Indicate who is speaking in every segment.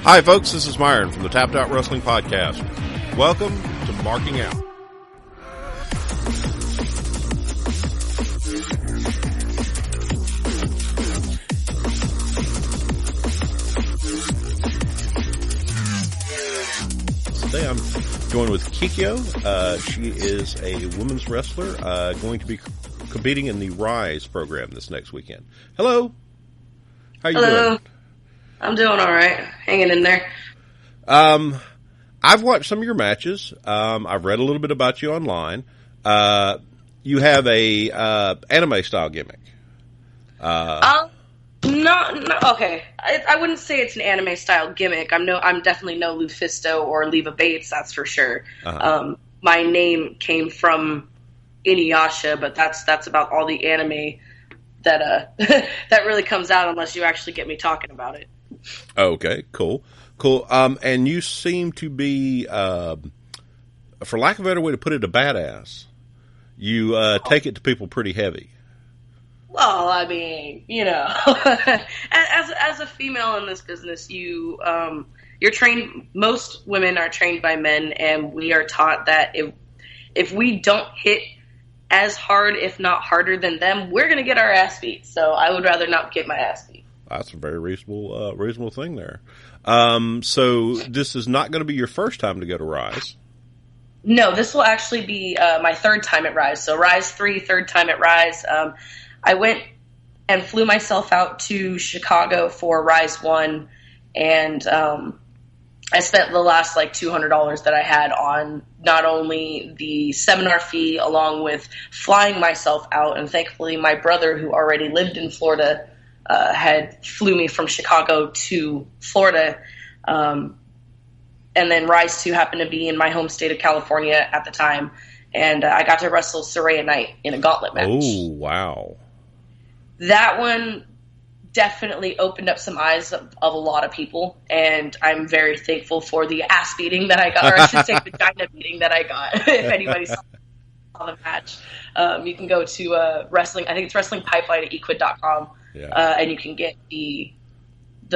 Speaker 1: Hi, folks. This is Myron from the Tapped Out Wrestling Podcast. Welcome to Marking Out. Today I'm joined with Kikyo. She is a women's wrestler going to be competing in the Rise program this next weekend. Hello. How you doing?
Speaker 2: I'm doing all right. Hanging in there.
Speaker 1: I've watched some of your matches. I've read a little bit about you online. You have a anime style gimmick.
Speaker 2: No, okay. I wouldn't say it's an anime style gimmick. I'm definitely no Lufisto or Leva Bates, that's for sure. My name came from Inuyasha, but that's about all the anime that that really comes out unless you actually get me talking about it.
Speaker 1: Okay, cool. And you seem to be, for lack of a better way to put it, a badass. You take it to people pretty heavy.
Speaker 2: Well, I mean, you know, as a female in this business, you're trained. Most women are trained by men, and we are taught that if we don't hit as hard, if not harder than them, we're gonna get our ass beat. So I would rather not get my ass beat.
Speaker 1: That's a very reasonable thing there. So this is not going to be your first time to go to Rise.
Speaker 2: No, this will actually be my third time at Rise. So Rise 3, third time at Rise. I went and flew myself out to Chicago for Rise 1, and I spent the last $200 that I had on not only the seminar fee along with flying myself out, and thankfully my brother, who already lived in Florida, flew me from Chicago to Florida, and then Rise 2 happened to be in my home state of California at the time, and I got to wrestle Saraya Knight in a gauntlet match.
Speaker 1: Oh, wow.
Speaker 2: That one definitely opened up some eyes of a lot of people, and I'm very thankful for the ass beating that I got, or I should say vagina beating that I got. If anybody saw the match, you can go to wrestling. I think it's wrestlingpipeline@equid.com.
Speaker 1: Yeah.
Speaker 2: And you can get the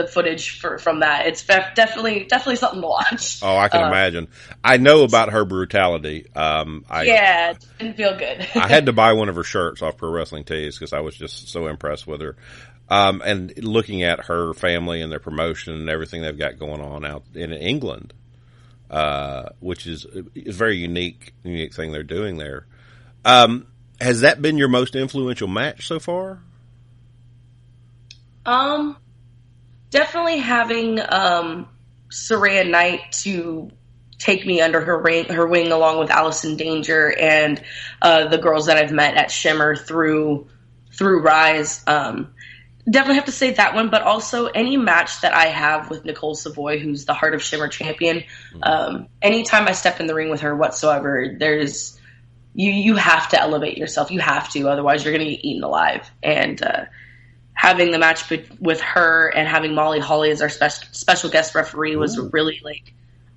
Speaker 2: footage from that. It's definitely something to watch.
Speaker 1: Oh, I can imagine. I know about her brutality.
Speaker 2: Yeah, it didn't feel good.
Speaker 1: I had to buy one of her shirts off Pro Wrestling Tees because I was just so impressed with her. And looking at her family and their promotion and everything they've got going on out in England, which is a very unique thing they're doing there. Has that been your most influential match so far?
Speaker 2: Definitely having Saraya Knight to take me under her wing along with Allison Danger and the girls that I've met at Shimmer through Rise. Definitely have to say that one, but also any match that I have with Nicole Savoy, who's the Heart of Shimmer champion. Anytime I step in the ring with her whatsoever, there's you have to elevate yourself. You have to, otherwise you're going to get eaten alive. And having the match with her and having Molly Holly as our special guest referee was a really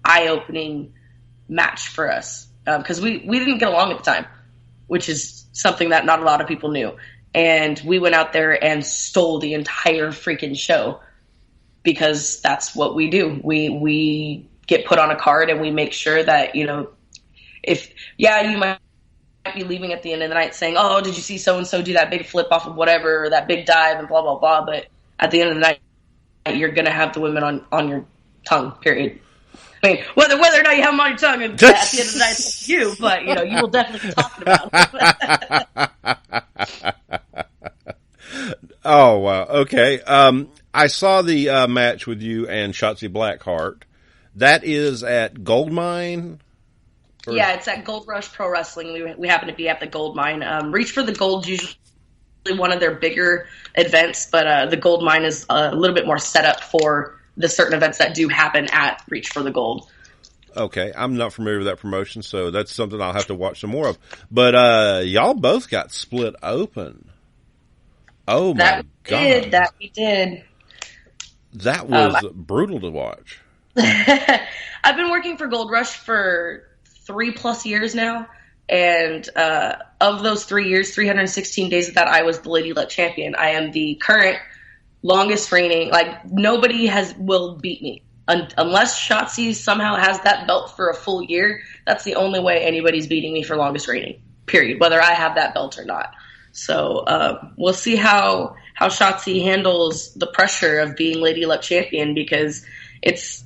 Speaker 2: eye-opening match for us, because we didn't get along at the time, which is something that not a lot of people knew. And we went out there and stole the entire freaking show, because that's what we do. We get put on a card and we make sure that, you might be leaving at the end of the night saying, oh, did you see so-and-so do that big flip off of whatever, or that big dive and blah, blah, blah. But at the end of the night, you're going to have the women on your tongue, period. I mean, whether or not you have them on your tongue, at the end of the night, it's up to you, but, you will definitely be talking about them.
Speaker 1: Oh, wow. Okay. I saw the match with you and Shotzi Blackheart. That is at Goldmine?
Speaker 2: Yeah, it's at Gold Rush Pro Wrestling. We happen to be at the Gold Mine. Reach for the Gold is usually one of their bigger events, but the Gold Mine is a little bit more set up for the certain events that do happen at Reach for the Gold.
Speaker 1: Okay, I'm not familiar with that promotion, so that's something I'll have to watch some more of. But y'all both got split open. Oh, my God.
Speaker 2: That we did.
Speaker 1: That was brutal to watch.
Speaker 2: I've been working for Gold Rush for 3+ years now, and of those 3 years, 316 days of that, I was the Lady Luck champion. I am the current longest reigning, nobody will beat me unless Shotzi somehow has that belt for a full year, that's the only way anybody's beating me for longest reigning, period, whether I have that belt or not. So we'll see how Shotzi handles the pressure of being Lady Luck champion, because it's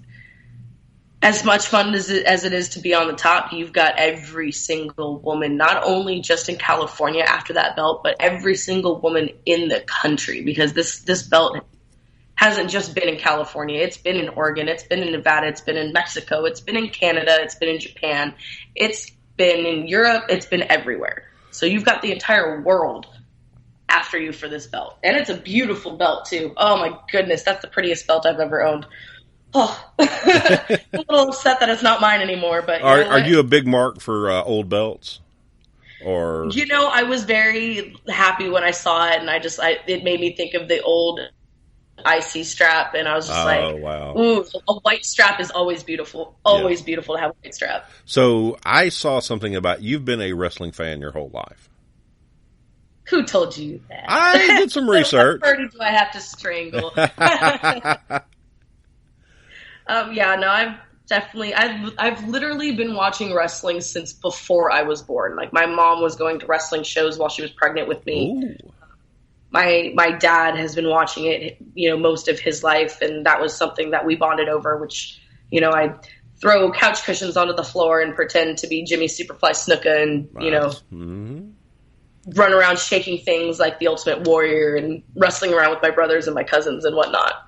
Speaker 2: as much fun as it is to be on the top. You've got every single woman, not only just in California after that belt, but every single woman in the country, because this belt hasn't just been in California. It's been in Oregon. It's been in Nevada. It's been in Mexico. It's been in Canada. It's been in Japan. It's been in Europe. It's been everywhere. So you've got the entire world after you for this belt. And it's a beautiful belt, too. Oh, my goodness. That's the prettiest belt I've ever owned. Oh, I'm a little upset that it's not mine anymore. But
Speaker 1: are you a big mark for old belts? Or
Speaker 2: I was very happy when I saw it, and it made me think of the old IC strap, and I was just
Speaker 1: wow.
Speaker 2: Ooh, a white strap is always beautiful. Always beautiful to have a white strap.
Speaker 1: So I saw something about you've been a wrestling fan your whole life.
Speaker 2: Who told you that?
Speaker 1: I did some research.
Speaker 2: What birdie do I have to strangle? I've literally been watching wrestling since before I was born. Like, my mom was going to wrestling shows while she was pregnant with me.
Speaker 1: Ooh.
Speaker 2: My dad has been watching it, most of his life, and that was something that we bonded over, which, I throw couch cushions onto the floor and pretend to be Jimmy Superfly Snuka and,
Speaker 1: mm-hmm.
Speaker 2: run around shaking things like the Ultimate Warrior and wrestling around with my brothers and my cousins and whatnot.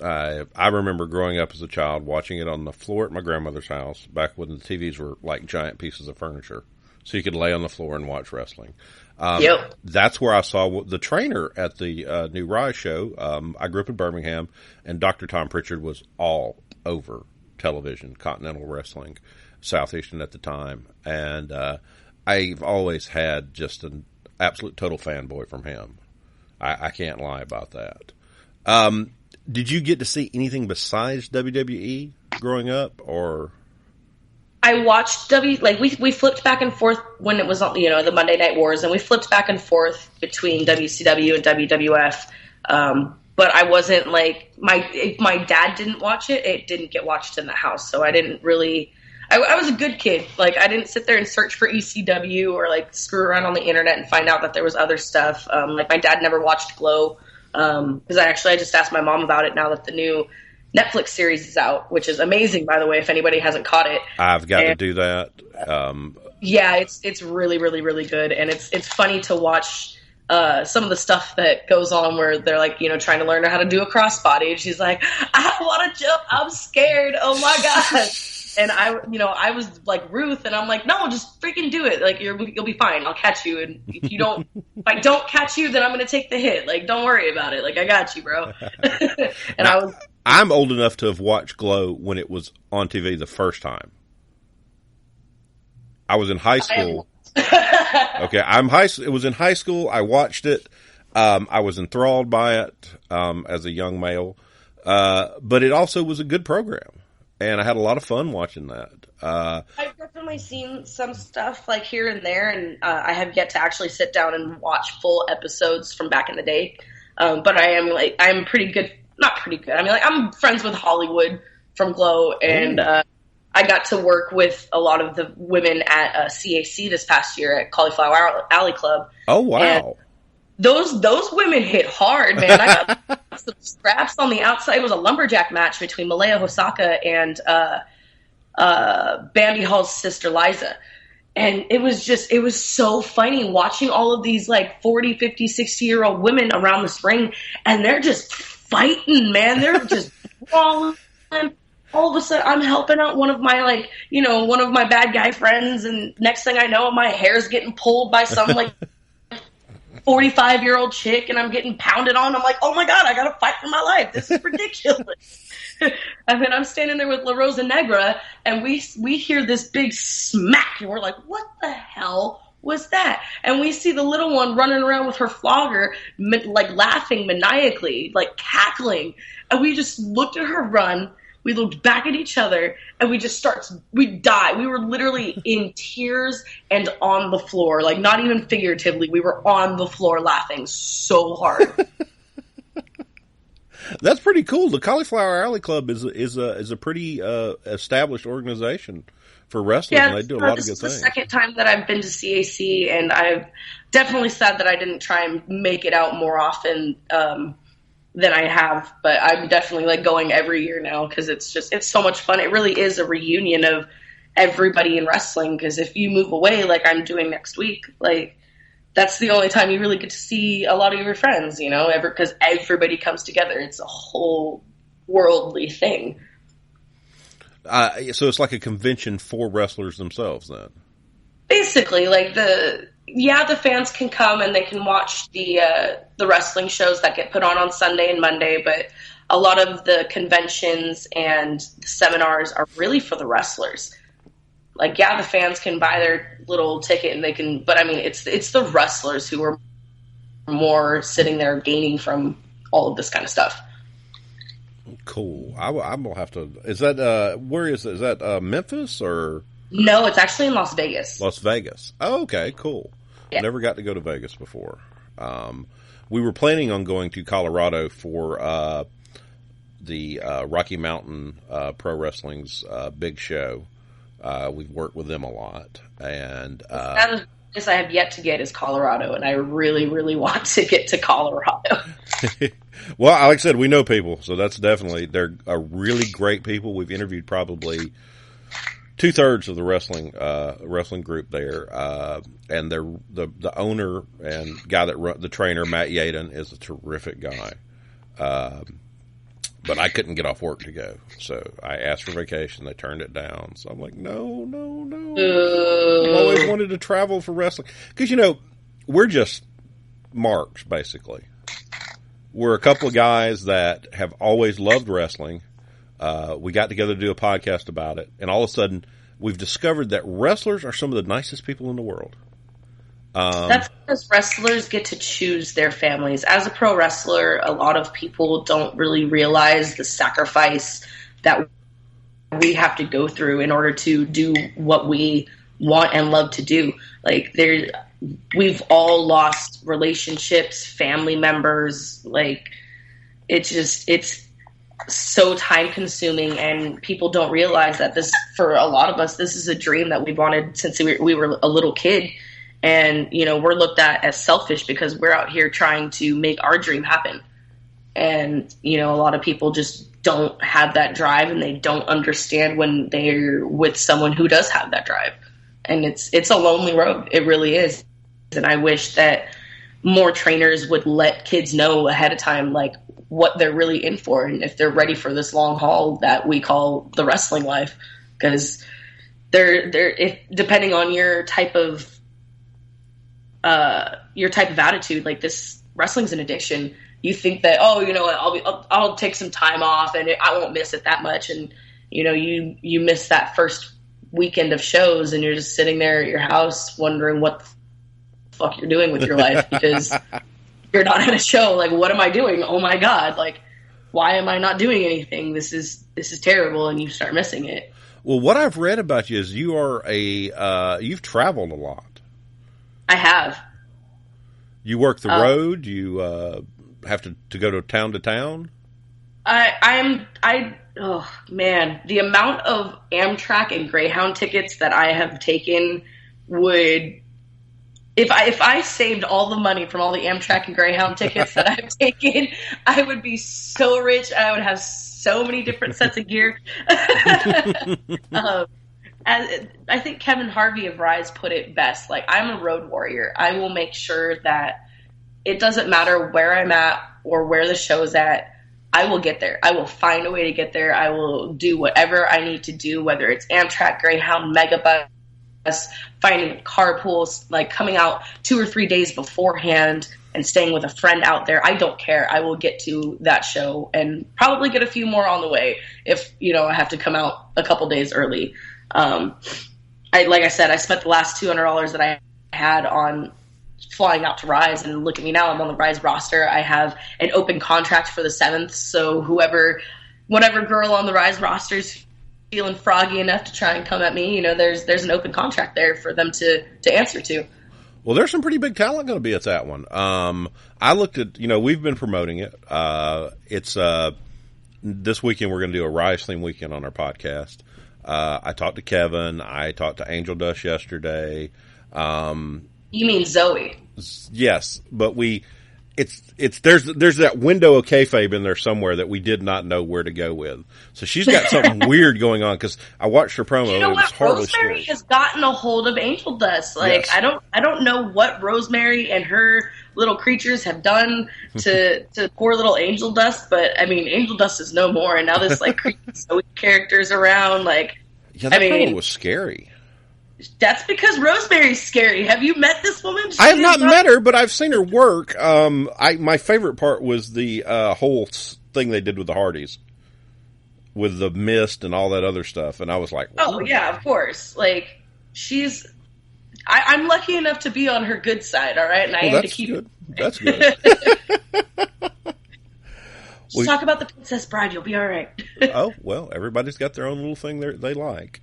Speaker 1: I remember growing up as a child watching it on the floor at my grandmother's house back when the TVs were like giant pieces of furniture. So you could lay on the floor and watch wrestling.
Speaker 2: Yep.
Speaker 1: That's where I saw the trainer at the new Rise show. I grew up in Birmingham, and Dr. Tom Pritchard was all over television, Continental Wrestling, Southeastern at the time. And I've always had just an absolute total fanboy from him. I can't lie about that. Did you get to see anything besides WWE growing up, or?
Speaker 2: I watched we flipped back and forth when it was on, the Monday Night Wars, and we flipped back and forth between WCW and WWF. But I wasn't if my dad didn't watch it, it didn't get watched in the house. So I didn't really, I was a good kid. Like, I didn't sit there and search for ECW or screw around on the internet and find out that there was other stuff. My dad never watched Glow. Because I just asked my mom about it now that the new Netflix series is out, which is amazing, by the way, if anybody hasn't caught it.
Speaker 1: I've got to do that.
Speaker 2: Yeah, it's really, really, really good, and it's funny to watch some of the stuff that goes on where they're trying to learn how to do a crossbody, and she's like, I don't want to jump, I'm scared, oh my god. And I was like Ruth, and I'm like, no, just freaking do it. Like, you'll be fine. I'll catch you. And if I don't catch you, then I'm going to take the hit. Like, don't worry about it. Like, I got you, bro. And
Speaker 1: now, I'm old enough to have watched Glow when it was on TV the first time. I was in high school. Okay, it was in high school. I watched it. I was enthralled by it as a young male. But it also was a good program. And I had a lot of fun watching that.
Speaker 2: I've definitely seen some stuff here and there, and I have yet to actually sit down and watch full episodes from back in the day. But I'm pretty good. Not pretty good. I mean, I'm friends with Hollywood from Glow, and I got to work with a lot of the women at CAC this past year at Cauliflower Alley Club.
Speaker 1: Oh, wow. And
Speaker 2: those women hit hard, man. I got some scraps on the outside. It was a lumberjack match between Malaya Hosaka and Bambi Hall's sister Liza. And it was so funny watching all of these 40, 50, 60-year-old women around this ring, and they're just fighting, man. They're just brawling. All of a sudden, I'm helping out one of my one of my bad guy friends, and next thing I know, my hair's getting pulled by some 45-year-old chick, and I'm getting pounded on. I'm like, oh my god, I gotta fight for my life. This is ridiculous. And then I'm standing there with La Rosa Negra, and we hear this big smack, and we're like, what the hell was that? And we see the little one running around with her flogger, laughing maniacally, cackling. And we just looked at her run. We looked back at each other, and we died. We were literally in tears and on the floor, not even figuratively. We were on the floor laughing so hard.
Speaker 1: That's pretty cool. The Cauliflower Alley Club is a pretty established organization for wrestlers, and they do a lot of good things.
Speaker 2: This is the second time that I've been to CAC, and I've definitely sad that I didn't try and make it out more often than I have. But I'm definitely like going every year now because it's so much fun. It really is a reunion of everybody in wrestling. Because if you move away, like I'm doing next week, like that's the only time you really get to see a lot of your friends, you know, because everybody comes together. It's a whole worldly thing.
Speaker 1: So it's like a convention for wrestlers themselves, then.
Speaker 2: Basically, like the fans can come and they can watch the wrestling shows that get put on Sunday and Monday, but a lot of the conventions and the seminars are really for the wrestlers. Like, yeah, the fans can buy their little ticket and they can, but I mean, it's the wrestlers who are more sitting there gaining from all of this kind of stuff.
Speaker 1: Cool. I'm gonna have to. Is that where is it? Is that Memphis or?
Speaker 2: No, it's actually in Las Vegas.
Speaker 1: Las Vegas. Oh, okay, cool.
Speaker 2: Yeah.
Speaker 1: Never got to go to Vegas before. We were planning on going to Colorado for the Rocky Mountain Pro Wrestling's big show. We've worked with them a lot, and
Speaker 2: that is the place I have yet to get is Colorado, and I really, really want to get to Colorado.
Speaker 1: Well, like I said, we know people, so that's definitely, they're a really great people. We've interviewed probably 2/3 of the wrestling group there, and they're the owner and guy that the trainer, Matt Yaden, is a terrific guy. But I couldn't get off work to go, so I asked for vacation. They turned it down, so I'm like, no. I've always wanted to travel for wrestling because we're just marks, basically. We're a couple of guys that have always loved wrestling. We got together to do a podcast about it, and all of a sudden, we've discovered that wrestlers are some of the nicest people in the world.
Speaker 2: That's because wrestlers get to choose their families. As a pro wrestler, a lot of people don't really realize the sacrifice that we have to go through in order to do what we want and love to do. Like, we've all lost relationships, family members. Like, it's so time consuming, and people don't realize that for a lot of us, this is a dream that we've wanted since we were a little kid. And, we're looked at as selfish because we're out here trying to make our dream happen. And, a lot of people just don't have that drive, and they don't understand when they're with someone who does have that drive. And it's a lonely road. It really is. And I wish that more trainers would let kids know ahead of time, like, what they're really in for and if they're ready for this long haul that we call the wrestling life. Because depending on your type of attitude, like, this wrestling's an addiction. You think that, I'll take some time off and I won't miss it that much. And, you miss that first weekend of shows and you're just sitting there at your house wondering what the fuck you're doing with your life because you're not at a show. Like, what am I doing? Oh my God. Like, why am I not doing anything? This is terrible. And you start missing it.
Speaker 1: Well, what I've read about you is you are you've traveled a lot.
Speaker 2: I have.
Speaker 1: You work the road. You have to go to town.
Speaker 2: Oh man, the amount of Amtrak and Greyhound tickets that I have taken would, if I saved all the money from all the Amtrak and Greyhound tickets that I've taken, I would be so rich. I would have so many different sets of gear. I think Kevin Harvey of Rise put it best. Like, I'm a road warrior. I will make sure that it doesn't matter where I'm at or where the show's at. I will get there. I will find a way to get there. I will do whatever I need to do, whether it's Amtrak, Greyhound, Megabus, finding carpools, like coming out 2 or 3 days beforehand and staying with a friend out there. I don't care. I will get to that show and probably get a few more on the way if, I have to come out a couple days early. Like I said, I spent the last $200 that I had on flying out to Rise, and look at me now, I'm on the Rise roster. I have an open contract for the 7th, so whatever girl on the Rise roster is feeling froggy enough to try and come at me, there's an open contract there for them to answer to.
Speaker 1: Well, there's some pretty big talent going to be at that one. I looked at, we've been promoting it. It's this weekend we're going to do a Rise theme weekend on our podcast. I talked to Kevin. I talked to Angel Dust yesterday.
Speaker 2: You mean Zoe?
Speaker 1: Yes, but there's that window of kayfabe in there somewhere that we did not know where to go with. So she's got something weird going on because I watched her promo.
Speaker 2: You know what? Rosemary has gotten a hold of Angel Dust. Like, yes. I don't know what Rosemary and her little creatures have done to poor little Angel Dust, but I mean, Angel Dust is no more, and now this like creepy Zoe characters around. Like,
Speaker 1: yeah, that promo was scary.
Speaker 2: That's because Rosemary's scary. Have you met this woman?
Speaker 1: I have not met her, but I've seen her work. My favorite part was the whole thing they did with the Hardys, with the mist and all that other stuff, and I was like,
Speaker 2: "Oh yeah, of course." Like I'm lucky enough to be on her good side. All right, and I aim to keep
Speaker 1: good. That's good.
Speaker 2: Just talk about the Princess Bride. You'll be all right.
Speaker 1: Oh well, everybody's got their own little thing they like.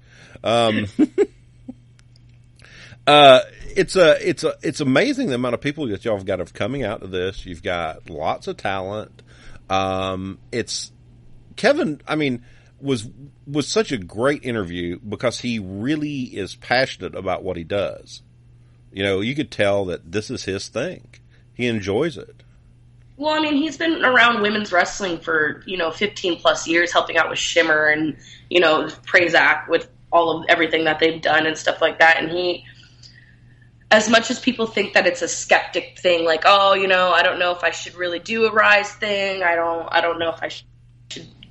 Speaker 1: It's amazing the amount of people that y'all have got coming out to this. You've got lots of talent. It's Kevin. I mean, was such a great interview because he really is passionate about what he does. You could tell that this is his thing. He enjoys it.
Speaker 2: Well, I mean, he's been around women's wrestling for 15 plus years, helping out with Shimmer and Prazak with everything that they've done and stuff like that, and he. As much as people think that it's a skeptic thing, like, oh, I don't know if I should really do a Rise thing. I don't know if I should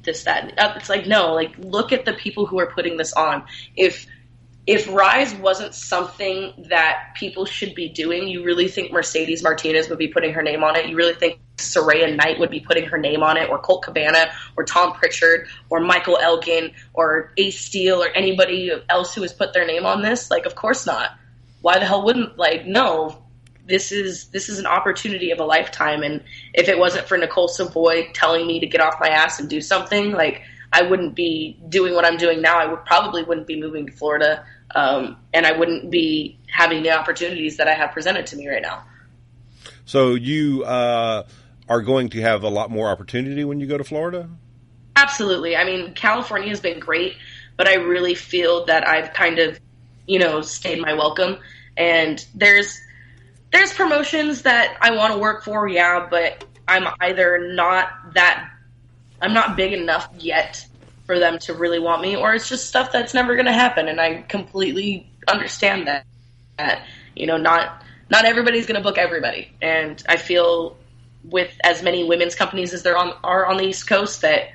Speaker 2: this, that. It's like, no, like, look at the people who are putting this on. If Rise wasn't something that people should be doing, you really think Mercedes Martinez would be putting her name on it? You really think Saraya Knight would be putting her name on it, or Colt Cabana, or Tom Pritchard, or Michael Elgin, or Ace Steel, or anybody else who has put their name on this? Like, of course not. Why the hell wouldn't, no, this is an opportunity of a lifetime, and if it wasn't for Nicole Savoy telling me to get off my ass and do something, I wouldn't be doing what I'm doing now. I probably wouldn't be moving to Florida, and I wouldn't be having the opportunities that I have presented to me right now.
Speaker 1: So you are going to have a lot more opportunity when you go to Florida?
Speaker 2: Absolutely. I mean, California has been great, but I really feel that I've kind of stayed my welcome. And there's promotions that I want to work for, yeah, but I'm either I'm not big enough yet for them to really want me, or it's just stuff that's never going to happen, and I completely understand that. Not everybody's going to book everybody, and I feel with as many women's companies as there are on the East Coast that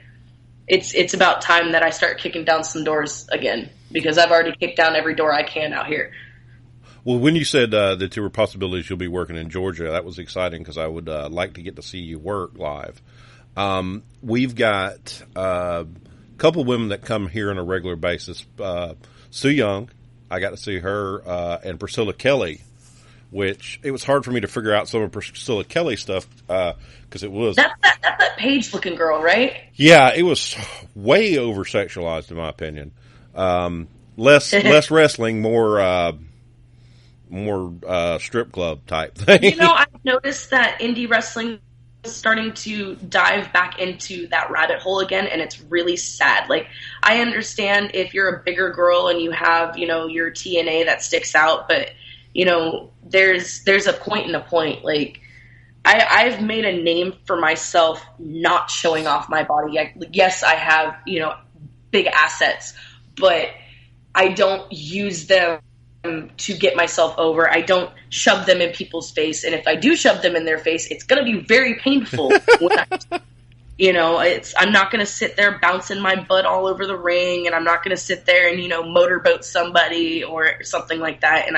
Speaker 2: it's about time that I start kicking down some doors again, because I've already kicked down every door I can out here.
Speaker 1: Well, when you said that there were possibilities you'll be working in Georgia, that was exciting because I would like to get to see you work live. We've got a couple women that come here on a regular basis. Sue Young, I got to see her, and Priscilla Kelly, which it was hard for me to figure out some of Priscilla Kelly stuff because it was...
Speaker 2: That's that Paige-looking girl, right?
Speaker 1: Yeah, it was way over-sexualized in my opinion. Less wrestling, more strip club type thing.
Speaker 2: I've noticed that indie wrestling is starting to dive back into that rabbit hole again, and it's really sad. Like, I understand if you're a bigger girl and you have, your TNA that sticks out, but, there's a point and a point. Like, I've made a name for myself not showing off my body. Yes, I have, big assets, but I don't use them to get myself over. I don't shove them in people's face, and if I do shove them in their face, it's going to be very painful. I'm not going to sit there bouncing my butt all over the ring, and I'm not going to sit there and motorboat somebody or something like that. And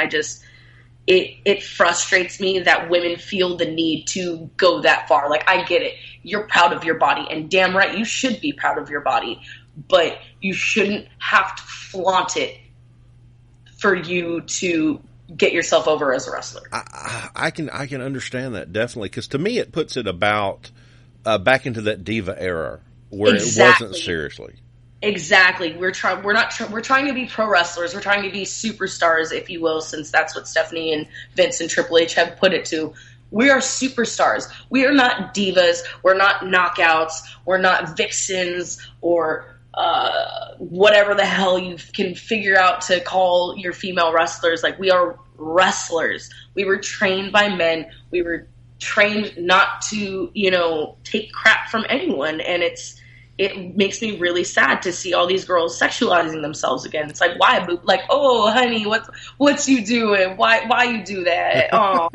Speaker 2: it frustrates me that women feel the need to go that far. Like, I get it. You're proud of your body, and damn right you should be proud of your body, but you shouldn't have to flaunt it for you to get yourself over as a wrestler.
Speaker 1: I can understand that, definitely, because to me it puts it about back into that diva era where It wasn't seriously.
Speaker 2: Exactly. We're trying to be pro wrestlers. We're trying to be superstars, if you will, since that's what Stephanie and Vince and Triple H have put it to. We are superstars. We are not divas. We're not knockouts. We're not vixens or whatever the hell you can figure out to call your female wrestlers. Like, we are wrestlers. We were trained by men. We were trained not to, take crap from anyone. And it makes me really sad to see all these girls sexualizing themselves again. It's like, why, boo? Like, oh, honey, what's you doing? Why you do that? Oh,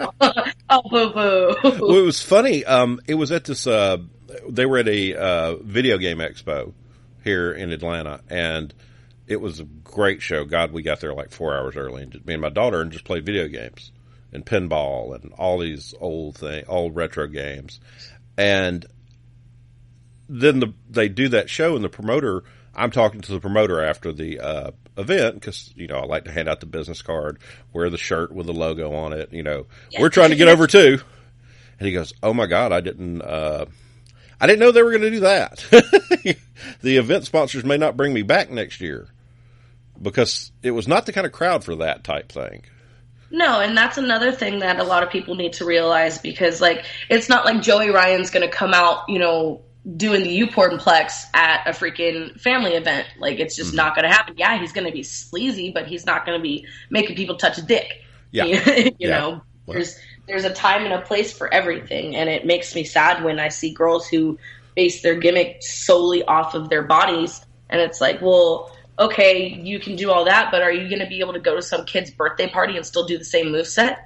Speaker 2: oh, boo boo.
Speaker 1: Well, it was funny. It was at this. They were at a video game expo here in Atlanta, and it was a great show. God, we got there like 4 hours early, and me and my daughter and just played video games and pinball and all these old retro games, and then they do that show, and the promoter, I'm talking to the promoter after the event because, I like to hand out the business card, wear the shirt with the logo on it. We're trying to get over too. And he goes, oh my God, I didn't know they were going to do that. The event sponsors may not bring me back next year because it was not the kind of crowd for that type thing.
Speaker 2: No, and that's another thing that a lot of people need to realize because, it's not like Joey Ryan's going to come out, doing the Uportplex at a freaking family event. Like, it's just not going to happen. Yeah, he's going to be sleazy, but he's not going to be making people touch a dick.
Speaker 1: Yeah.
Speaker 2: you know, there's a time and a place for everything, and it makes me sad when I see girls who base their gimmick solely off of their bodies, and it's like, well, okay, you can do all that, but are you going to be able to go to some kid's birthday party and still do the same moveset?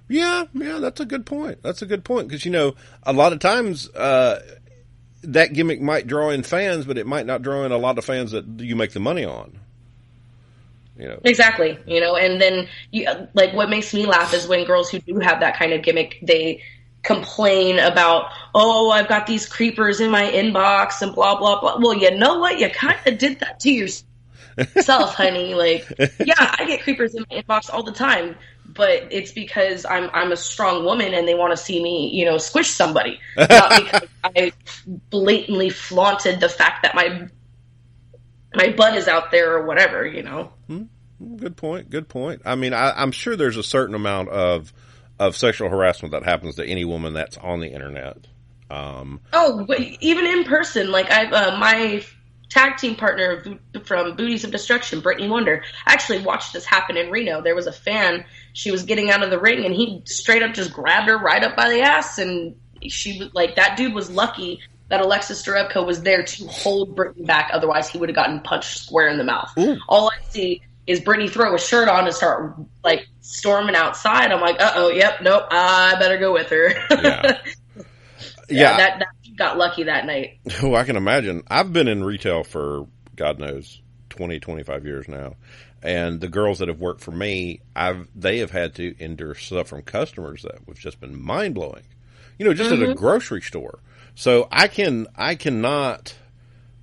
Speaker 1: Yeah, that's a good point. That's a good point, because, a lot of times that gimmick might draw in fans, but it might not draw in a lot of fans that you make the money on.
Speaker 2: Exactly. And then what makes me laugh is when girls who do have that kind of gimmick, they complain about, oh, I've got these creepers in my inbox and blah, blah, blah. Well, you know what? You kind of did that to yourself, honey. Yeah, I get creepers in my inbox all the time, but it's because I'm a strong woman and they want to see me, squish somebody, not because I blatantly flaunted the fact that my butt is out there or whatever,
Speaker 1: Good point. I mean, I'm sure there's a certain amount of sexual harassment that happens to any woman that's on the internet.
Speaker 2: Even in person, my tag team partner from Booties of Destruction, Brittany Wonder, actually watched this happen in Reno. There was a fan, she was getting out of the ring, and he straight up just grabbed her right up by the ass, and she was that dude was lucky that Alexis Derevko was there to hold Brittany back, otherwise he would have gotten punched square in the mouth. Ooh. All I see is Brittany throw a shirt on and start storming outside. I'm like, yep, nope, I better go with her.
Speaker 1: Yeah.
Speaker 2: That got lucky that night.
Speaker 1: Oh, I can imagine. I've been in retail for, God knows, 20, 25 years now. And the girls that have worked for me, they have had to endure stuff from customers that have just been mind blowing. Just at a grocery store. So I cannot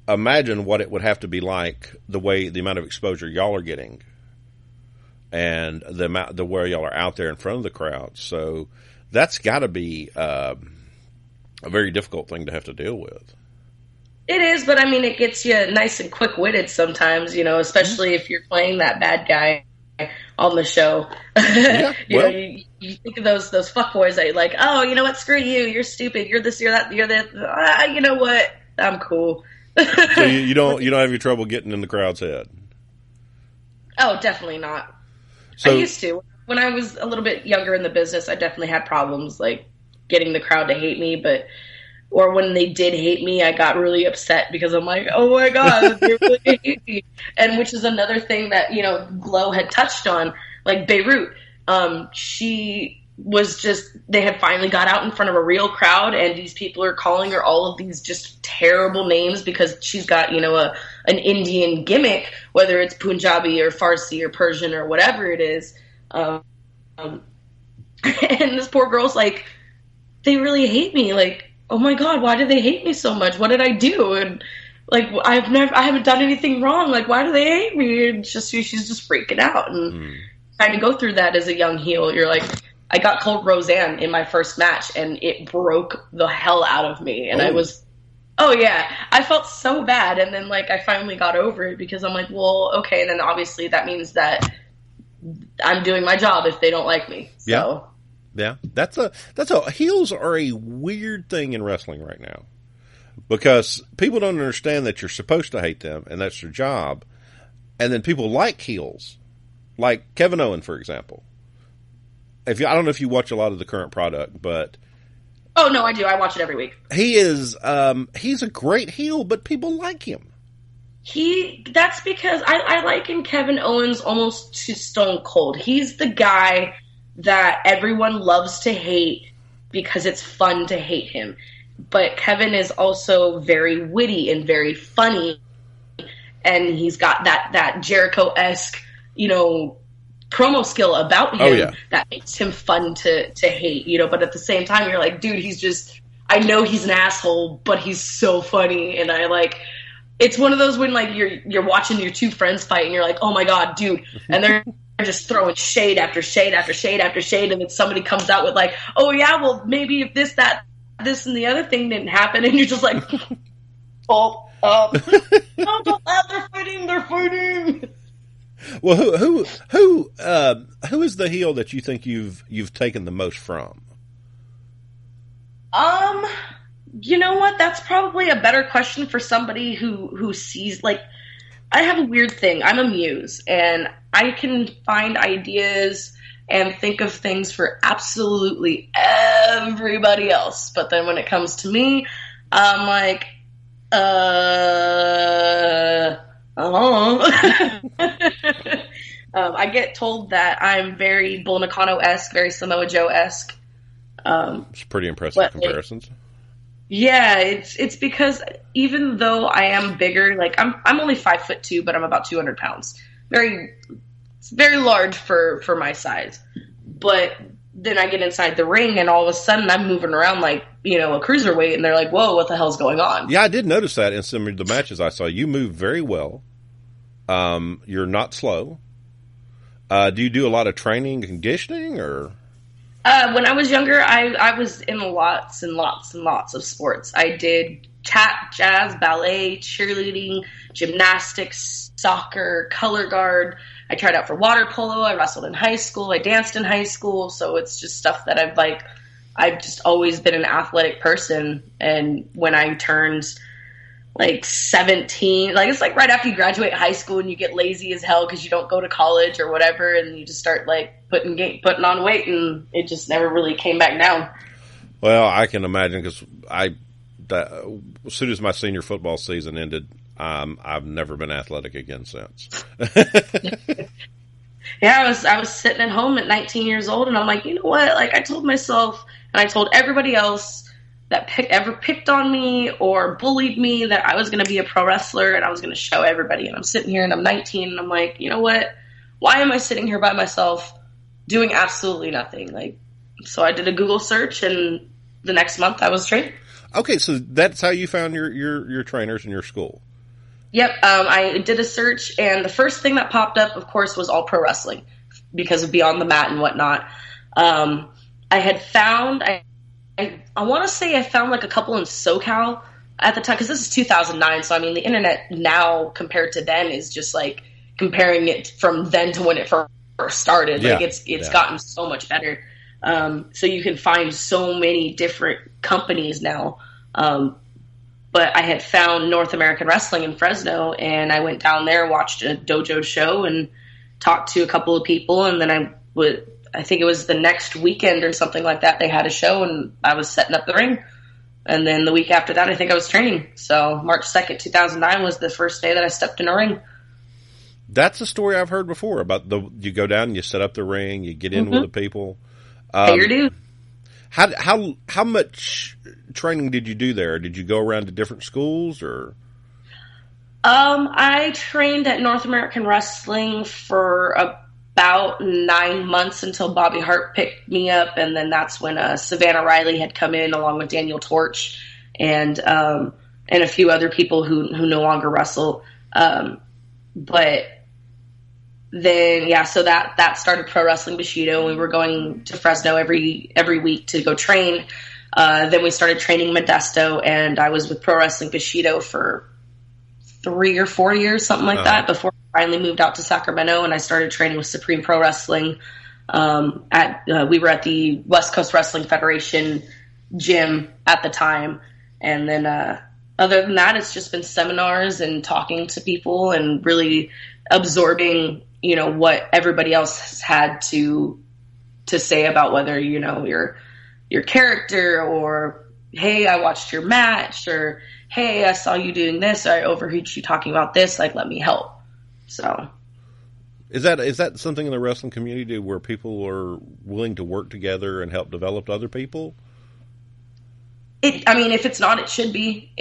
Speaker 1: imagine what it would have to be like the amount of exposure y'all are getting, and the way y'all are out there in front of the crowd. So that's got to be a very difficult thing to have to deal with.
Speaker 2: It is, but I mean, it gets you nice and quick-witted sometimes, especially if you're playing that bad guy on the show. Yeah, you think of those fuckboys that you're oh, you know what, screw you, you're stupid, you're this, you're that, you're that, you know what, I'm cool.
Speaker 1: So you don't have any trouble getting in the crowd's head?
Speaker 2: Oh, definitely not. I used to. When I was a little bit younger in the business, I definitely had problems getting the crowd to hate me, or when they did hate me, I got really upset because I'm like, oh my God, they really hate me. And which is another thing that, Glow had touched on, Beirut. She was they had finally got out in front of a real crowd, and these people are calling her all of these just terrible names because she's got, an Indian gimmick, whether it's Punjabi or Farsi or Persian or whatever it is. And this poor girl's they really hate me. Oh my God, why do they hate me so much? What did I do? And I haven't done anything wrong. Why do they hate me? And she's just freaking out and trying to go through that as a young heel. You're I got called Roseanne in my first match, and it broke the hell out of me. And I was Oh yeah, I felt so bad, and then like I finally got over it because I'm like, well, okay, and then obviously that means that I'm doing my job if they don't like me.
Speaker 1: Yeah.
Speaker 2: So
Speaker 1: Yeah. Heels are a weird thing in wrestling right now because people don't understand that you're supposed to hate them and that's your job. And then people like heels, like Kevin Owen, for example. I don't know if you watch a lot of the current product, but
Speaker 2: oh no, I do. I watch it every week.
Speaker 1: he's a great heel, but people like him.
Speaker 2: That's because I liken Kevin Owens almost to Stone Cold. He's the guy that everyone loves to hate because it's fun to hate him. But Kevin is also very witty and very funny, and he's got that Jericho-esque, promo skill about him that makes him fun to hate, but at the same time you're like, dude, I know he's an asshole, but he's so funny, and it's one of those when like you're watching your two friends fight and you're like, oh my god, dude, and they're just throwing shade after shade after shade after shade, and then somebody comes out with like, oh yeah, well maybe if this and the other thing didn't happen, and you're just like, oh, no, don't laugh, they're fighting.
Speaker 1: Well, who is the heel that you think you've taken the most from?
Speaker 2: You know what? That's probably a better question for somebody who sees, like, I have a weird thing. I'm a muse, and I can find ideas and think of things for absolutely everybody else. But then when it comes to me, I'm like, I get told that I'm very Bull Nakano-esque, very Samoa Joe-esque.
Speaker 1: It's pretty impressive comparisons.
Speaker 2: Yeah, it's because even though I am bigger, like I'm only 5'2", but I'm about 200 pounds. It's very large for my size. But then I get inside the ring, and all of a sudden I'm moving around like a cruiserweight, and they're like, "Whoa, what the hell's going on?"
Speaker 1: Yeah, I did notice that in some of the matches I saw. You move very well. You're not slow. Do you do a lot of training and conditioning, or?
Speaker 2: When I was younger, I was in lots and lots and lots of sports. I did tap, jazz, ballet, cheerleading, gymnastics, soccer, color guard. I tried out for water polo. I wrestled in high school. I danced in high school. So it's just stuff that I've just always been an athletic person. And when I turned like 17, like it's like right after you graduate high school and you get lazy as hell because you don't go to college or whatever, and you just start like putting on weight, and it just never really came back down.
Speaker 1: Well, I can imagine because as soon as my senior football season ended, I've never been athletic again since.
Speaker 2: Yeah, I was sitting at home at 19 years old, and I'm like, you know what? Like I told myself, and I told everybody else that ever picked on me or bullied me, that I was going to be a pro wrestler and I was going to show everybody. And I'm sitting here and I'm 19 and I'm like, you know what? Why am I sitting here by myself doing absolutely nothing? Like, so I did a Google search, and the next month I was trained.
Speaker 1: Okay, so that's how you found your trainers in your school.
Speaker 2: Yep, I did a search, and the first thing that popped up, of course, was all pro wrestling because of Beyond the Mat and whatnot. I had found, I want to say I found like a couple in SoCal at the time, because this is 2009, so I mean the internet now compared to then is just like comparing it from then to when it first started.
Speaker 1: Yeah.
Speaker 2: Like it's gotten so much better. So you can find so many different companies now. But I had found North American Wrestling in Fresno, and I went down there, watched a dojo show, and talked to a couple of people, and then I think it was the next weekend or something like that, they had a show, and I was setting up the ring. And then the week after that, I think I was training. So March 2nd, 2009 was the first day that I stepped in a ring.
Speaker 1: That's a story I've heard before about you go down and you set up the ring, you get in with the people.
Speaker 2: Pay your dues.
Speaker 1: How much training did you do there? Did you go around to different schools, or?
Speaker 2: I trained at North American Wrestling for about 9 months until Bobby Hart picked me up, and then that's when Savannah Riley had come in along with Daniel Torch and a few other people who no longer wrestle. But then so that started Pro Wrestling Bushido, and we were going to Fresno every week to go train. Then we started training Modesto, and I was with Pro Wrestling Bushido for 3 or 4 years, something like that, before I finally moved out to Sacramento, and I started training with Supreme Pro Wrestling. We were at the West Coast Wrestling Federation gym at the time, and then other than that, it's just been seminars and talking to people and really absorbing, what everybody else has had to say about whether, your character, or, hey, I watched your match, or, hey, I saw you doing this, or I overheard you talking about this, like, let me help. So.
Speaker 1: Is that something in the wrestling community where people are willing to work together and help develop other people?
Speaker 2: If it's not, it should be.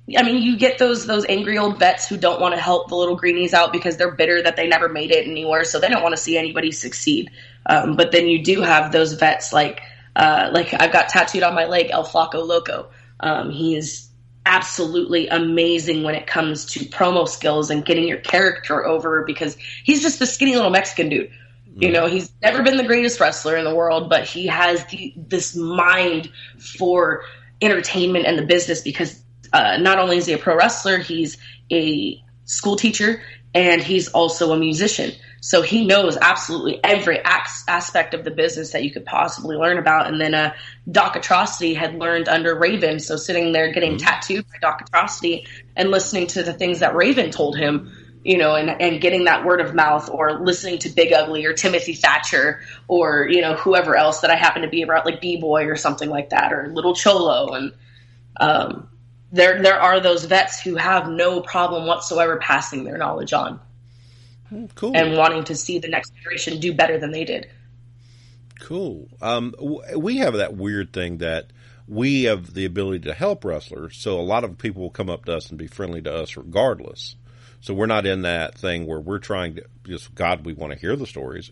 Speaker 2: You get those angry old vets who don't want to help the little greenies out because they're bitter that they never made it anywhere, so they don't want to see anybody succeed. But then you do have those vets like I've got tattooed on my leg, El Flaco Loco. He is absolutely amazing when it comes to promo skills and getting your character over, because he's just the skinny little Mexican dude. He's never been the greatest wrestler in the world, but he has this mind for entertainment and the business, because not only is he a pro wrestler, he's a school teacher, and he's also a musician. So he knows absolutely every aspect of the business that you could possibly learn about. And then Doc Atrocity had learned under Raven. So sitting there getting tattooed by Doc Atrocity and listening to the things that Raven told him, and getting that word of mouth, or listening to Big Ugly or Timothy Thatcher, or, whoever else that I happen to be around, like B-Boy or something like that, or Little Cholo. And there are those vets who have no problem whatsoever passing their knowledge on.
Speaker 1: Cool.
Speaker 2: And wanting to see the next generation do better than they did.
Speaker 1: Cool. We have that weird thing that we have the ability to help wrestlers, so a lot of people will come up to us and be friendly to us regardless. So we're not in that thing where we're trying to just, God, we want to hear the stories.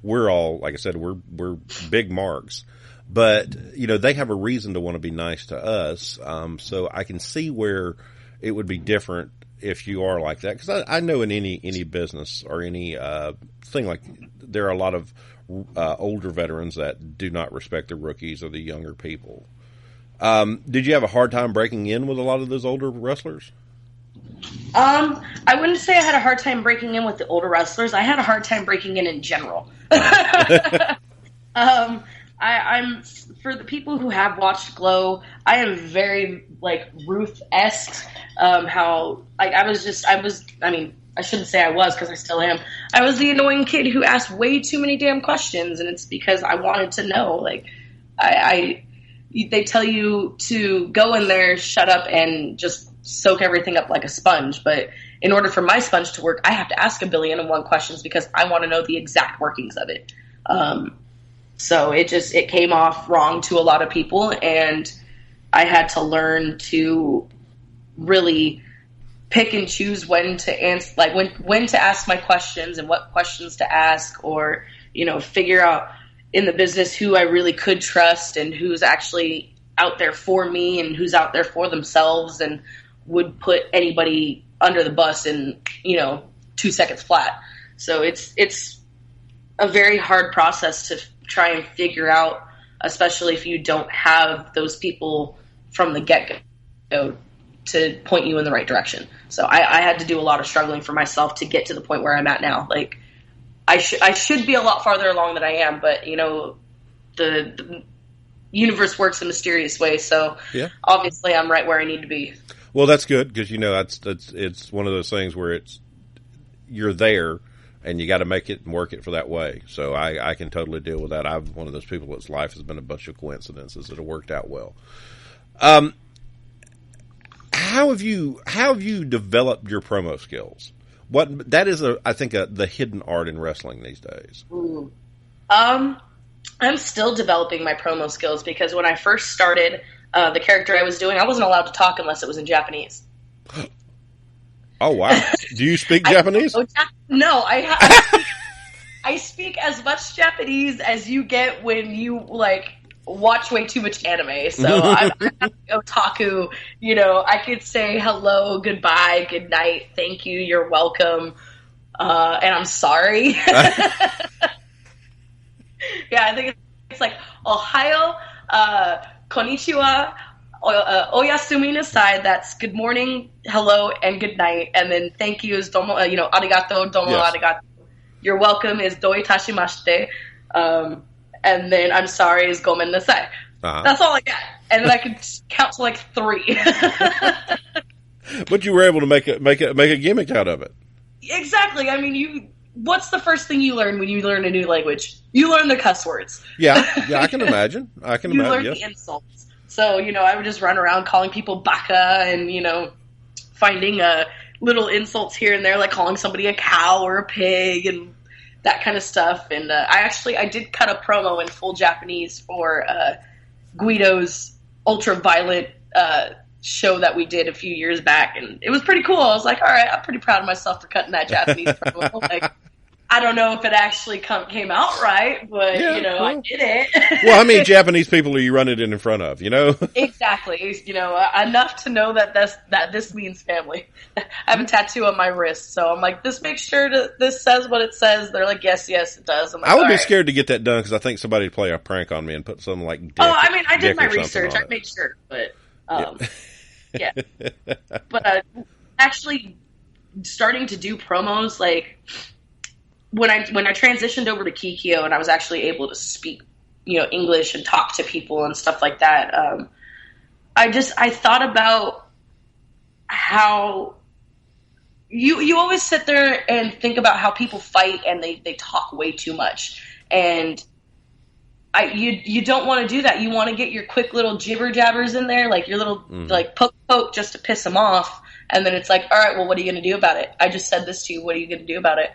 Speaker 1: We're all, like I said, we're big marks. But, they have a reason to want to be nice to us. So I can see where it would be different if you are like that, because I know in any business or any thing, like, there are a lot of older veterans that do not respect the rookies or the younger people. Did you have a hard time breaking in with a lot of those older wrestlers?
Speaker 2: I wouldn't say I had a hard time breaking in with the older wrestlers. I had a hard time breaking in general. I'm for the people who have watched Glow, I am very Ruth-esque. I shouldn't say I was, because I still am. I was the annoying kid who asked way too many damn questions, and it's because I wanted to know. They tell you to go in there, shut up, and just soak everything up like a sponge. But in order for my sponge to work, I have to ask 1,000,000,001 questions, because I want to know the exact workings of it. So it came off wrong to a lot of people, and I had to learn to really pick and choose when to answer, when to ask my questions and what questions to ask, or, figure out in the business who I really could trust and who's actually out there for me and who's out there for themselves and would put anybody under the bus in, 2 seconds flat. So it's a very hard process to try and figure out, especially if you don't have those people from the get-go to point you in the right direction. So I had to do a lot of struggling for myself to get to the point where I'm at now. I should be a lot farther along than I am, but the universe works in mysterious ways. So Obviously I'm right where I need to be.
Speaker 1: Well, that's good, because it's one of those things where you're there, and you got to make it and work it for that way. So I can totally deal with that. I'm one of those people that's life has been a bunch of coincidences that have worked out well. How have you developed your promo skills? That is I think the hidden art in wrestling these days.
Speaker 2: I'm still developing my promo skills, because when I first started the character I was doing, I wasn't allowed to talk unless it was in Japanese.
Speaker 1: Oh, wow. Do you speak Japanese?
Speaker 2: No, I speak as much Japanese as you get when you, watch way too much anime. So I'm otaku. I could say hello, goodbye, good night, thank you, you're welcome, and I'm sorry. Yeah, I think it's like Ohio, konnichiwa, oyasumi nasai, that's good morning, hello, and good night. And then thank you is domo, arigato, domo, arigato. You're welcome is doi tashimashite. And then I'm sorry is gomen nasai. That's all I got. And then I could count to like 3.
Speaker 1: But you were able to make a gimmick out of it.
Speaker 2: Exactly. I mean, what's the first thing you learn when you learn a new language? You learn the cuss words.
Speaker 1: Yeah, I can imagine. You
Speaker 2: learn the insults. So, I would just run around calling people baka and, finding little insults here and there, like calling somebody a cow or a pig and that kind of stuff. And I did cut a promo in full Japanese for Guido's ultra-violent show that we did a few years back, and it was pretty cool. I was like, all right, I'm pretty proud of myself for cutting that Japanese promo. Like, I don't know if it actually came out right, but, I did it.
Speaker 1: Well, how many Japanese people are you running it in front of,
Speaker 2: Exactly. Enough to know that this means family. I have a tattoo on my wrist, so I'm like, this makes sure this says what it says. They're like, yes, it does. I'm like,
Speaker 1: I would be scared to get that done because I think somebody would play a prank on me and put something like
Speaker 2: I did my research. I made sure, but... yeah. But actually starting to do promos, like when I transitioned over to Kikyo and I was actually able to speak, English and talk to people and stuff like that, I thought about how you always sit there and think about how people fight and they talk way too much. And you don't want to do that. You want to get your quick little jibber jabbers in there, like your little like poke just to piss them off. And then it's like, all right, well, what are you going to do about it? I just said this to you. What are you going to do about it?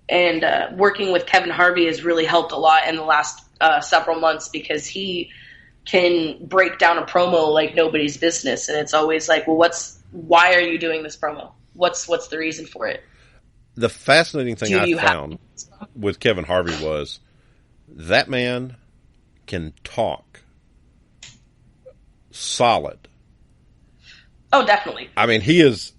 Speaker 2: And working with Kevin Harvey has really helped a lot in the last several months because he can break down a promo like nobody's business. And it's always like, well, why are you doing this promo? What's the reason for it?
Speaker 1: The fascinating thing I found with Kevin Harvey was that man can talk solid.
Speaker 2: Oh, definitely.
Speaker 1: I mean, he is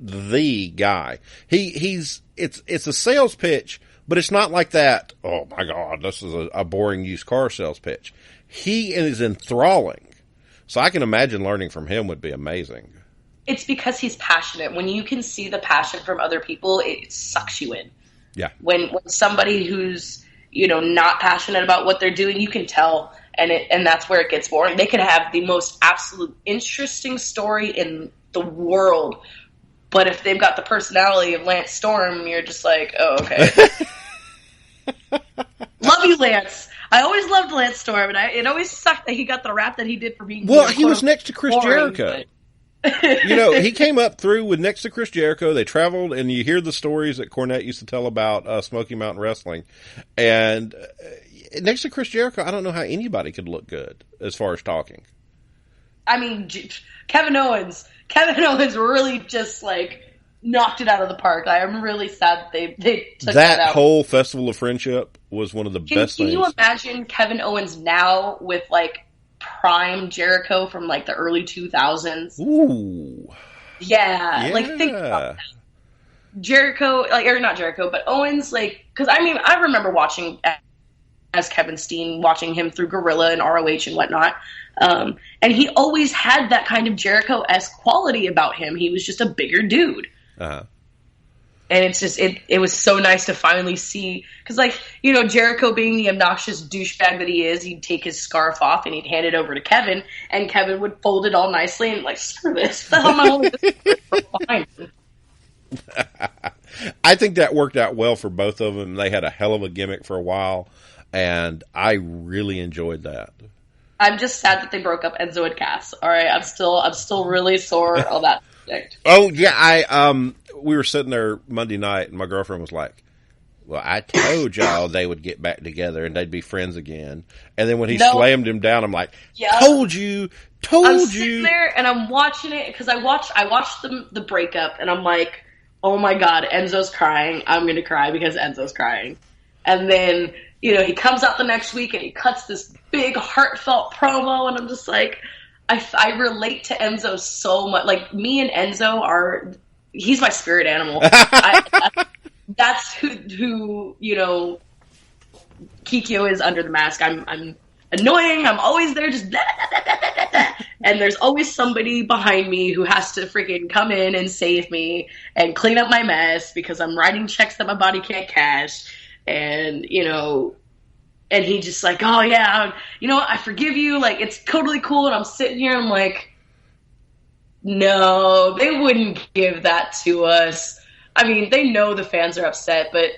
Speaker 1: the guy. It's a sales pitch, but it's not like that. Oh my God, this is a boring used car sales pitch. He is enthralling. So I can imagine learning from him would be amazing.
Speaker 2: It's because he's passionate. When you can see the passion from other people, it sucks you in.
Speaker 1: Yeah.
Speaker 2: When somebody who's not passionate about what they're doing, you can tell, and that's where it gets boring. They could have the most absolute interesting story in the world, but if they've got the personality of Lance Storm, you're just like, oh, okay. Love you, Lance. I always loved Lance Storm, and it always sucked that he got the rap that he did for being
Speaker 1: he was next to Chris Jericho. He came up through with next to Chris Jericho. They traveled, and you hear the stories that Cornette used to tell about Smoky Mountain Wrestling. And next to Chris Jericho, I don't know how anybody could look good as far as talking.
Speaker 2: I mean, Kevin Owens really just like knocked it out of the park. I am really sad that they took that out.
Speaker 1: Whole Festival of Friendship was one of the best things. Can
Speaker 2: you imagine Kevin Owens now with like prime Jericho from like the early 2000s?
Speaker 1: Ooh.
Speaker 2: Yeah. Like think about that. Jericho, not Jericho, but Owens, because I remember watching as Kevin Steen, watching him through Gorilla and ROH and whatnot. And he always had that kind of Jericho-esque quality about him. He was just a bigger dude.
Speaker 1: Uh-huh.
Speaker 2: And it's just, it was so nice to finally see, because Jericho being the obnoxious douchebag that he is, he'd take his scarf off and he'd hand it over to Kevin, and Kevin would fold it all nicely and screw this. The hell am I holding this behind me?
Speaker 1: I think that worked out well for both of them. They had a hell of a gimmick for a while, and I really enjoyed that.
Speaker 2: I'm just sad that they broke up Enzo and Cass. All right, I'm still really sore on that subject.
Speaker 1: Oh yeah, we were sitting there Monday night, and my girlfriend was like, "Well, I told y'all they would get back together and they'd be friends again." And then when he slammed him down, I'm like, "Told you."
Speaker 2: I'm sitting there and I'm watching it because I watched the breakup, and I'm like, "Oh my God, Enzo's crying. I'm gonna cry because Enzo's crying." And then he comes out the next week and he cuts this big heartfelt promo, and I'm just like, I relate to Enzo so much. Like, me and Enzo he's my spirit animal. That's who Kikyo is under the mask. I'm annoying. I'm always there, just blah, blah, blah, blah, blah, blah. And there's always somebody behind me who has to freaking come in and save me and clean up my mess because I'm writing checks that my body can't cash. And, you know, and he just like, oh yeah, you know what, I forgive you. Like, it's totally cool. And I'm sitting here, I'm like, no, they wouldn't give that to us. I mean, they know the fans are upset, but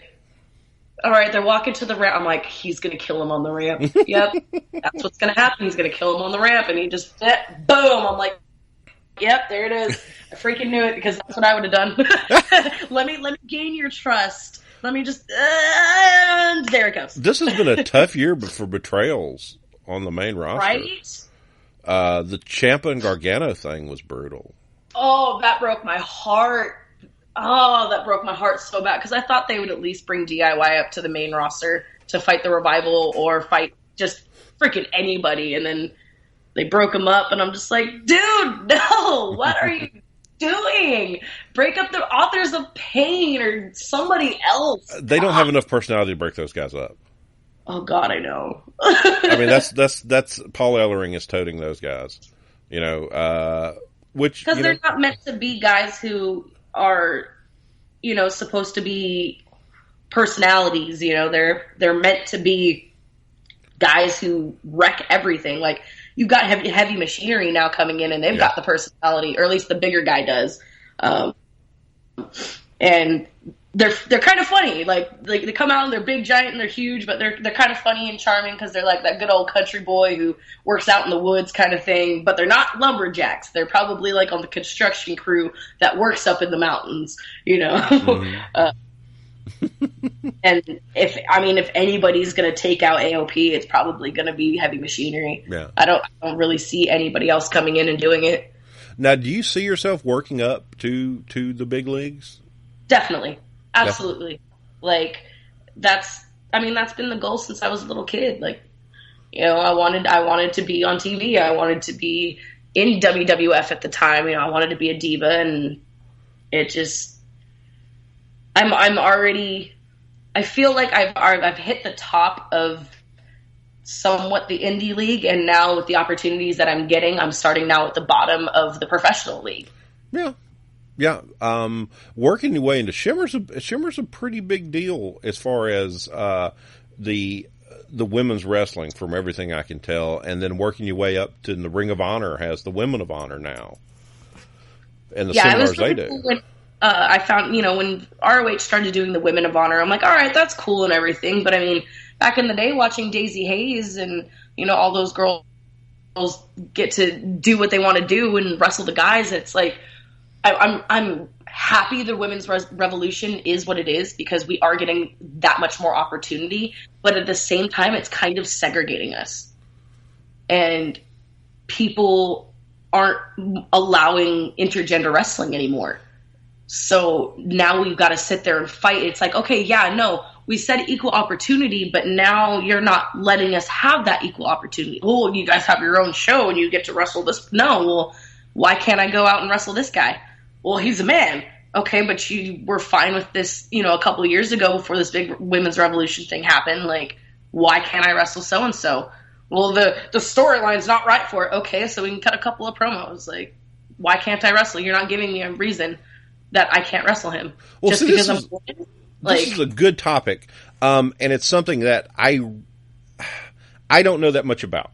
Speaker 2: all right, they're walking to the ramp. I'm like, he's going to kill him on the ramp. Yep, that's what's going to happen. He's going to kill him on the ramp. And he just, boom. I'm like, yep, there it is. I freaking knew it because that's what I would have done. let me gain your trust. Let me just, and there it goes.
Speaker 1: This has been a tough year for betrayals on the main roster.
Speaker 2: Right?
Speaker 1: The Ciampa and Gargano thing was brutal.
Speaker 2: Oh, that broke my heart. Oh, that broke my heart so bad because I thought they would at least bring DIY up to the main roster to fight the Revival or fight just freaking anybody, and then they broke them up, and I'm just like, dude, no, what are you doing? Break up the Authors of Pain or somebody else.
Speaker 1: They don't have enough personality to break those guys up.
Speaker 2: Oh God, I know.
Speaker 1: I mean, that's Paul Ellering is toting those guys, you know, which
Speaker 2: because they're not meant to be guys who are, you know, supposed to be personalities. You know, they're meant to be guys who wreck everything. Like, you've got heavy machinery now coming in, and they've got the personality, or at least the bigger guy does. And they're kind of funny. Like they come out and they're big, giant, and they're huge, but they're kind of funny and charming because they're like that good old country boy who works out in the woods kind of thing. But they're not lumberjacks. They're probably like on the construction crew that works up in the mountains, you know. Mm-hmm. And if anybody's going to take out AOP, it's probably going to be Heavy Machinery. Yeah. I don't really see anybody else coming in and doing it.
Speaker 1: Now, do you see yourself working up to the big leagues?
Speaker 2: Definitely. Absolutely. Like, that's been the goal since I was a little kid. Like, you know, I wanted to be on TV. I wanted to be in WWF at the time. You know, I wanted to be a diva, and it just, I'm already, I feel like I've hit the top of somewhat the indie league, and now with the opportunities that I'm getting, I'm starting now at the bottom of the professional league.
Speaker 1: Yeah. Yeah, working your way into Shimmer's a pretty big deal as far as the women's wrestling, from everything I can tell, and then working your way up to the Ring of Honor has the Women of Honor now, and the seminars they do.
Speaker 2: When, I found, you know, when ROH started doing the Women of Honor, I'm like, all right, that's cool and everything, but I mean, back in the day, watching Daisy Hayes and, you know, all those girls get to do what they want to do and wrestle the guys, it's like, I'm happy the women's revolution is what it is because we are getting that much more opportunity, but at the same time, it's kind of segregating us. And people aren't allowing intergender wrestling anymore. So now we've got to sit there and fight. It's like, okay, yeah, no, we said equal opportunity, but now you're not letting us have that equal opportunity. Oh, you guys have your own show and you get to wrestle this. No, well, why can't I go out and wrestle this guy? Well, he's a man. Okay, but you were fine with this, you know, a couple of years ago before this big women's revolution thing happened. Like, why can't I wrestle so-and-so? Well, the storyline's not right for it. Okay, so we can cut a couple of promos. Like, why can't I wrestle? You're not giving me a reason that I can't wrestle him.
Speaker 1: Well, just because I'm this is a good topic, and it's something that I don't know that much about.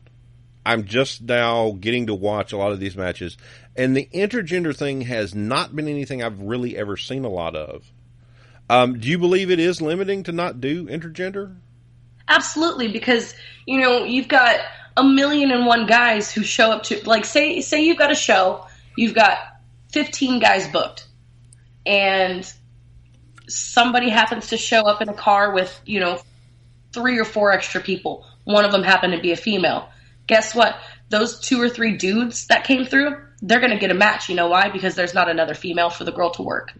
Speaker 1: I'm just now getting to watch a lot of these matches, and the intergender thing has not been anything I've really ever seen a lot of. Do you believe it is limiting to not do intergender?
Speaker 2: Absolutely, because, you know, you've got 1,000,001 guys who show up to, like, say you've got a show, you've got 15 guys booked, and somebody happens to show up in a car with, you know, 3 or 4 extra people. One of them happened to be a female. Guess what? Those 2 or 3 dudes that came through, they're going to get a match. You know why? Because there's not another female for the girl to work.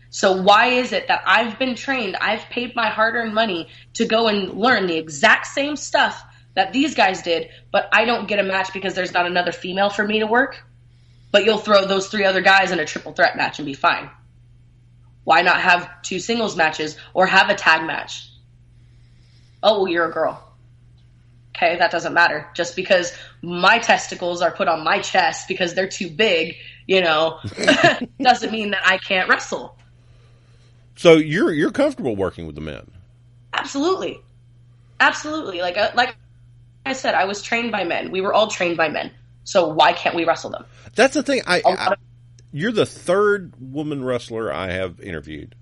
Speaker 2: So why is it that I've been trained, I've paid my hard-earned money to go and learn the exact same stuff that these guys did, but I don't get a match because there's not another female for me to work? But you'll throw those 3 other guys in a triple threat match and be fine. Why not have 2 singles matches or have a tag match? Oh, well, you're a girl. Okay, that doesn't matter. Just because my testicles are put on my chest because they're too big, doesn't mean that I can't wrestle.
Speaker 1: So you're comfortable working with the men?
Speaker 2: Absolutely. Absolutely. Like I said, I was trained by men. We were all trained by men. So why can't we wrestle them?
Speaker 1: That's the thing. You're the third woman wrestler I have interviewed,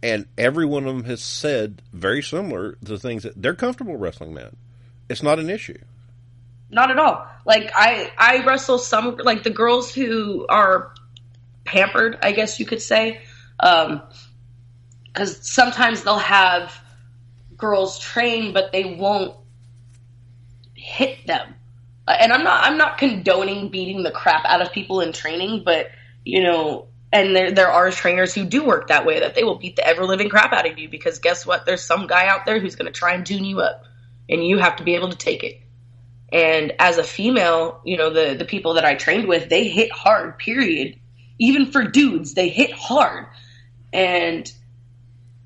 Speaker 1: and every one of them has said very similar to things that they're comfortable wrestling men. It's not an issue.
Speaker 2: Not at all. Like, I wrestle some, like, the girls who are pampered, I guess you could say. Because sometimes they'll have girls train, but they won't hit them. And I'm not condoning beating the crap out of people in training, but, and there are trainers who do work that way, that they will beat the ever-living crap out of you, because guess what? There's some guy out there who's going to try and tune you up, and you have to be able to take it. And as a female, the people that I trained with, they hit hard, period. Even for dudes, they hit hard. And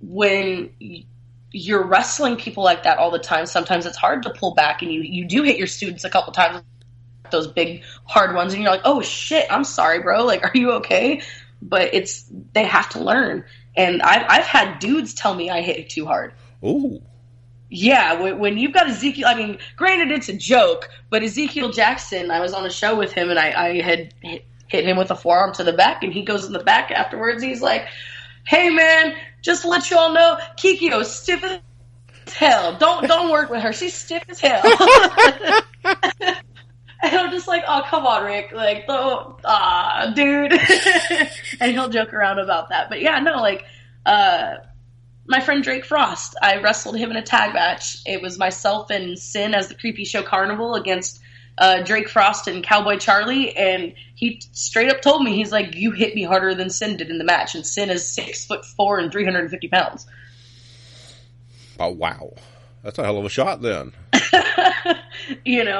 Speaker 2: when you're wrestling people like that all the time, sometimes it's hard to pull back, and you do hit your students a couple times, those big hard ones, and you're like, oh shit, I'm sorry, bro, like, are you okay? But they have to learn. And I've had dudes tell me I hit it too hard.
Speaker 1: Ooh.
Speaker 2: Yeah, when you've got Ezekiel, I mean, granted it's a joke, but Ezekiel Jackson, I was on a show with him, and I had hit him with a forearm to the back, and he goes in the back afterwards, he's like, hey man, just to let you all know, Kikyo's stiff as hell. Don't work with her. She's stiff as hell. And I'm just like, oh, come on, Rick. Like, dude. And he'll joke around about that. But yeah, no, like, my friend Drake Frost, I wrestled him in a tag match. It was myself and Sin as the Creepy Show Carnival against Drake Frost and Cowboy Charlie, and he straight up told me, he's like, you hit me harder than Sin did in the match, and Sin is 6'4" and 350 pounds.
Speaker 1: Oh, wow. That's a hell of a shot then.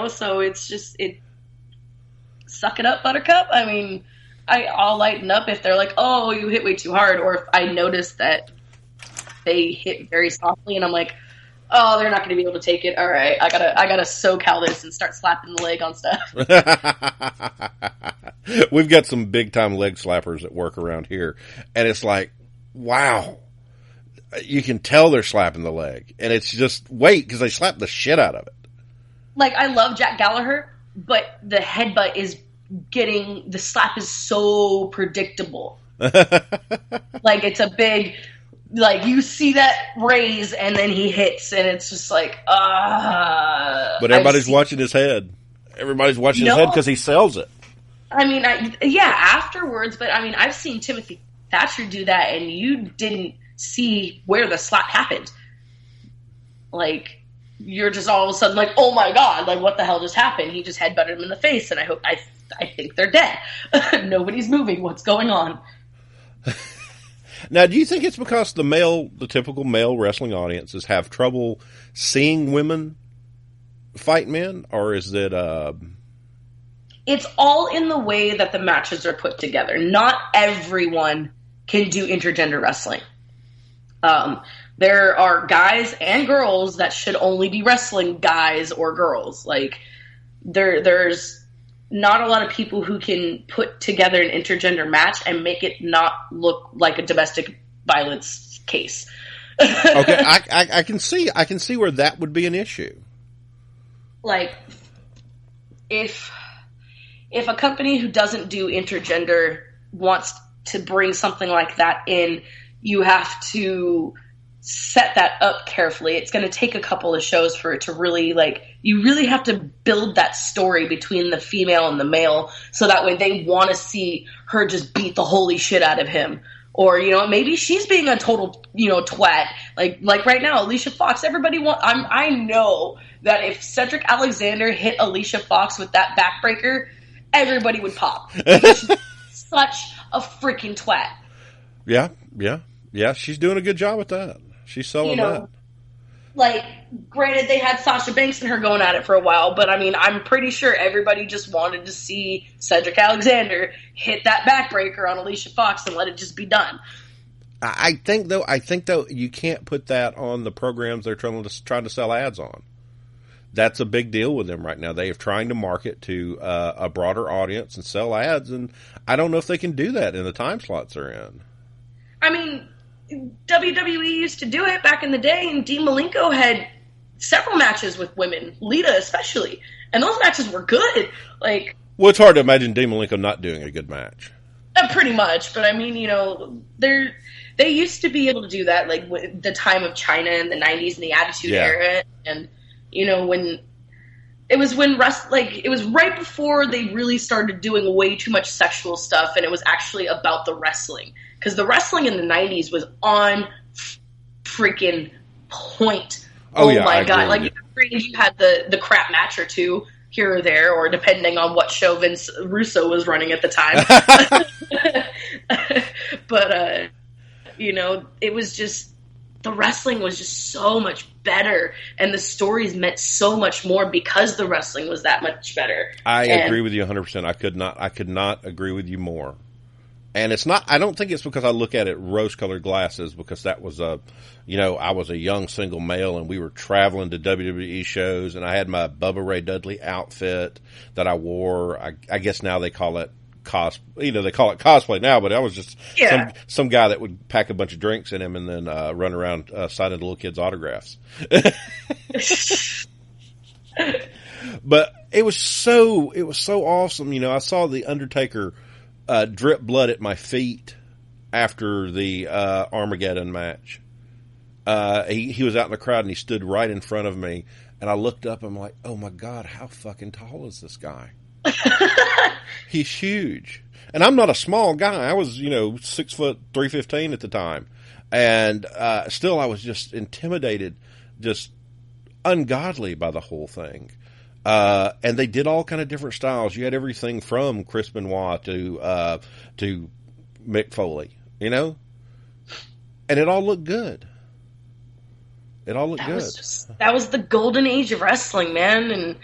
Speaker 2: So it's just, suck it up, buttercup. I mean, I'll lighten up if they're like, oh, you hit way too hard, or if I notice that they hit very softly, and I'm like, oh, they're not going to be able to take it. All right, I gotta SoCal this and start slapping the leg on stuff.
Speaker 1: We've got some big time leg slappers at work around here, and it's like, wow, you can tell they're slapping the leg, and it's just wait, because they slap the shit out of it. Like,
Speaker 2: I love Jack Gallagher, but the headbutt the slap is so predictable. Like, it's a big, like, you see that raise, and then he hits, and it's just like,
Speaker 1: But everybody's watching his head. Everybody's watching his head because he sells it.
Speaker 2: I mean, afterwards, but I mean, I've seen Timothy Thatcher do that, and you didn't see where the slap happened. Like, you're just all of a sudden like, oh my god, like, what the hell just happened? He just headbutted him in the face, and I think they're dead. Nobody's moving. What's going on?
Speaker 1: Now, do you think it's because the typical male wrestling audiences have trouble seeing women fight men, or is it
Speaker 2: It's all in the way that the matches are put together. Not everyone can do intergender wrestling. There are guys and girls that should only be wrestling guys or girls. Like, there's not a lot of people who can put together an intergender match and make it not look like a domestic violence case.
Speaker 1: Okay, I can see where that would be an issue.
Speaker 2: Like, if a company who doesn't do intergender wants to bring something like that in, you have to set that up carefully. It's going to take a couple of shows for it to really, like, you really have to build that story between the female and the male, so that way they want to see her just beat the holy shit out of him. Or, maybe she's being a total, twat. Like right now, Alicia Fox, I know that if Cedric Alexander hit Alicia Fox with that backbreaker, everybody would pop. She's such a freaking twat.
Speaker 1: Yeah, she's doing a good job with that. She's selling that.
Speaker 2: Like, granted, they had Sasha Banks and her going at it for a while, but I mean, I'm pretty sure everybody just wanted to see Cedric Alexander hit that backbreaker on Alicia Fox and let it just be done.
Speaker 1: I think though, you can't put that on the programs they're trying to sell ads on. That's a big deal with them right now. They are trying to market to a broader audience and sell ads, and I don't know if they can do that in the time slots they're in.
Speaker 2: I mean, WWE used to do it back in the day, and Dean Malenko had several matches with women, Lita especially, and those matches were good. Like,
Speaker 1: well, it's hard to imagine Dean Malenko not doing a good match.
Speaker 2: Pretty much, but I mean, they used to be able to do that, like with the time of China in the 90s and the Attitude Era, and when it was right before they really started doing way too much sexual stuff, and it was actually about the wrestling, because the wrestling in the 90s was on freaking point. Oh yeah, my God! Like you had the crap match or two here or there, or depending on what show Vince Russo was running at the time. But it was just, the wrestling was just so much better, and the stories meant so much more because the wrestling was that much better.
Speaker 1: I agree with you 100%. I could not agree with you more. And it's not, I don't think it's because I look at it rose-colored glasses, because that was I was a young single male and we were traveling to WWE shows, and I had my Bubba Ray Dudley outfit that I wore. I guess now they call it they call it cosplay now, but I was just some guy that would pack a bunch of drinks in him and then run around signing the little kids' autographs. But it was so awesome. I saw the Undertaker drip blood at my feet after the Armageddon match. He was out in the crowd and he stood right in front of me, and I looked up and I'm like, oh my God, how fucking tall is this guy? He's huge. And I'm not a small guy. I was, 6 foot 315 at the time. And still I was just intimidated, just ungodly by the whole thing. And they did all kind of different styles. You had everything from Chris Benoit to Mick Foley, and it all looked good. That was the golden age of wrestling, man. And,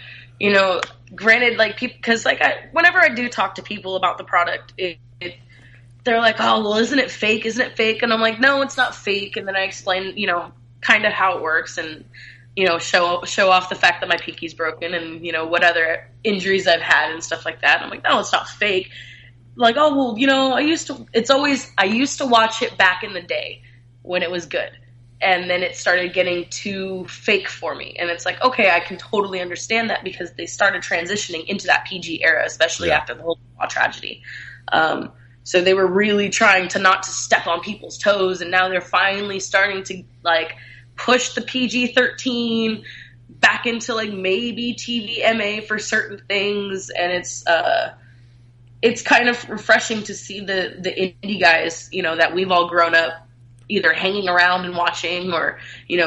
Speaker 1: granted, like, people, because whenever I do talk to people about the product, they're like, oh, well, isn't it fake? Isn't it fake? And I'm like, no, it's not fake. And then I explain, kind of how it works, and show off the fact that my pinky's broken, and what other injuries I've had and stuff like that. And I'm like, no, it's not fake. Like, oh well, I used to watch it back in the day when it was good, and then it started getting too fake for me. And it's like, okay, I can totally understand that, because they started transitioning into that PG era, especially after the whole tragedy. So they were really trying to not to step on people's toes, and now they're finally starting to push the PG-13 back into maybe TVMA for certain things, and it's kind of refreshing to see the indie guys, that we've all grown up either hanging around and watching, or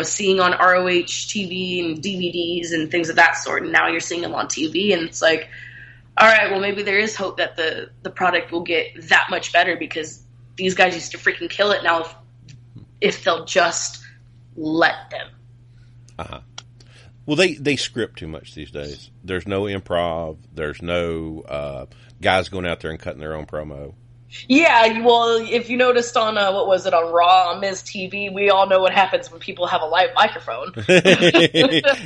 Speaker 1: seeing on ROH TV and DVDs and things of that sort, and now you're seeing them on TV, and it's like, all right, well, maybe there is hope that the product will get that much better, because these guys used to freaking kill it. Now if they'll just let them. Well, they script too much these days. There's no improv. There's no guys going out there and cutting their own promo.
Speaker 2: Yeah, well, if you noticed on what was it, on Raw, on Miz TV, we all know what happens when people have a live microphone.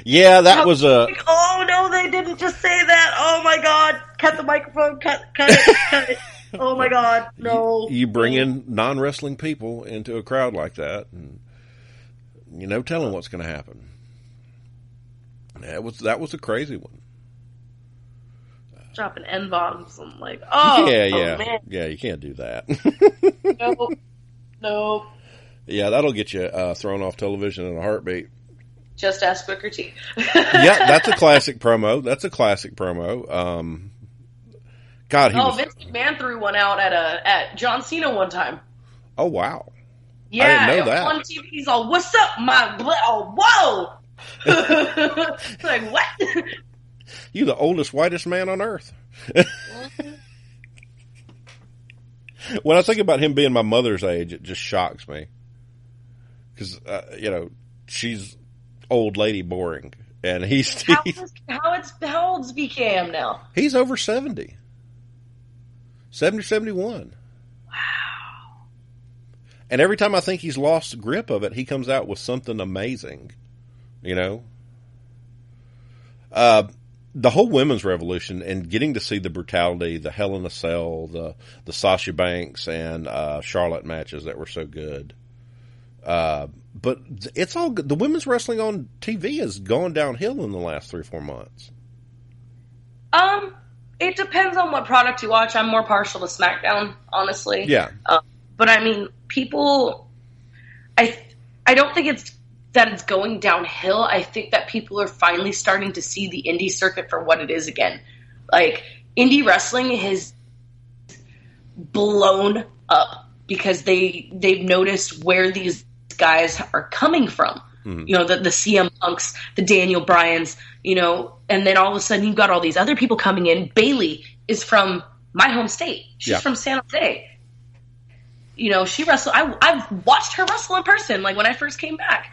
Speaker 1: Yeah, that was a.
Speaker 2: Oh no, they didn't just say that. Oh my God, cut the microphone, cut it. Oh my God, no.
Speaker 1: You bring in non-wrestling people into a crowd like that, and no telling what's going to happen. That was a crazy one.
Speaker 2: Dropping N-bombs. I'm like, oh, man.
Speaker 1: Yeah, you can't do that.
Speaker 2: Nope.
Speaker 1: Yeah, that'll get you thrown off television in a heartbeat.
Speaker 2: Just ask Booker T.
Speaker 1: Yeah, that's a classic promo. God,
Speaker 2: Vince McMahon threw one out at John Cena one time.
Speaker 1: Oh, wow.
Speaker 2: Yeah,
Speaker 1: I didn't know that.
Speaker 2: On TV, he's all, what's up, whoa! Like, what?
Speaker 1: You the oldest, whitest man on earth. When I think about him being my mother's age, it just shocks me. Because, she's old lady boring. And
Speaker 2: how old's BKM now?
Speaker 1: He's over 70. 70, 71.
Speaker 2: Wow.
Speaker 1: And every time I think he's lost grip of it, he comes out with something amazing, you know? The whole women's revolution and getting to see the brutality, the Hell in a Cell, the Sasha Banks and Charlotte matches that were so good. But it's all good. The women's wrestling on TV has gone downhill in the last 3-4 months.
Speaker 2: It depends on what product you watch. I'm more partial to SmackDown, honestly.
Speaker 1: Yeah.
Speaker 2: But I mean, people, I don't think it's going downhill. I think that people are finally starting to see the indie circuit for what it is again. Like, indie wrestling has blown up because they've noticed where these guys are coming from. Mm-hmm. You know, the CM Punks, the Daniel Bryans, you know, and then all of a sudden you've got all these other people coming in. Bayley is from my home state. She's from San Jose. You know, she wrestled. I've watched her wrestle in person, like when I first came back.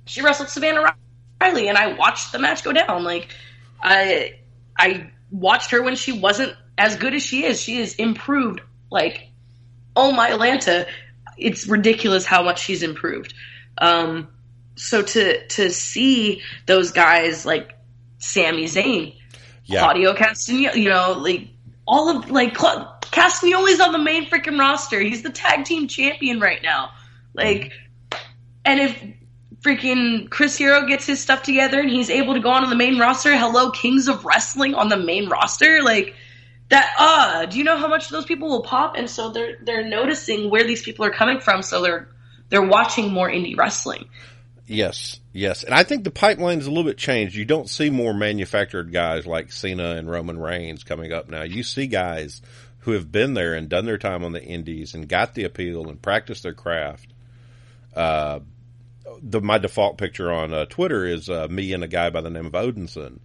Speaker 2: She wrestled Savannah Riley, and I watched the match go down. Like, I watched her when she wasn't as good as she is. She has improved. Like, oh my Atlanta, it's ridiculous how much she's improved. So to see those guys like Sami Zayn, Claudio Castagnoli, you know, like all of like Castagnoli's on the main freaking roster. He's the tag team champion right now. Like, and if freaking Chris Hero gets his stuff together and he's able to go on the main roster, hello, Kings of Wrestling on the main roster, like that. Do you know how much those people will pop? And so they're noticing where these people are coming from. So they're watching more indie wrestling. Yes.
Speaker 1: And I think the pipeline is a little bit changed. You don't see more manufactured guys like Cena and Roman Reigns coming up now. You see guys who have been there and done their time on the indies and got the appeal and practiced their craft. My default picture on Twitter is me and a guy by the name of Odinson.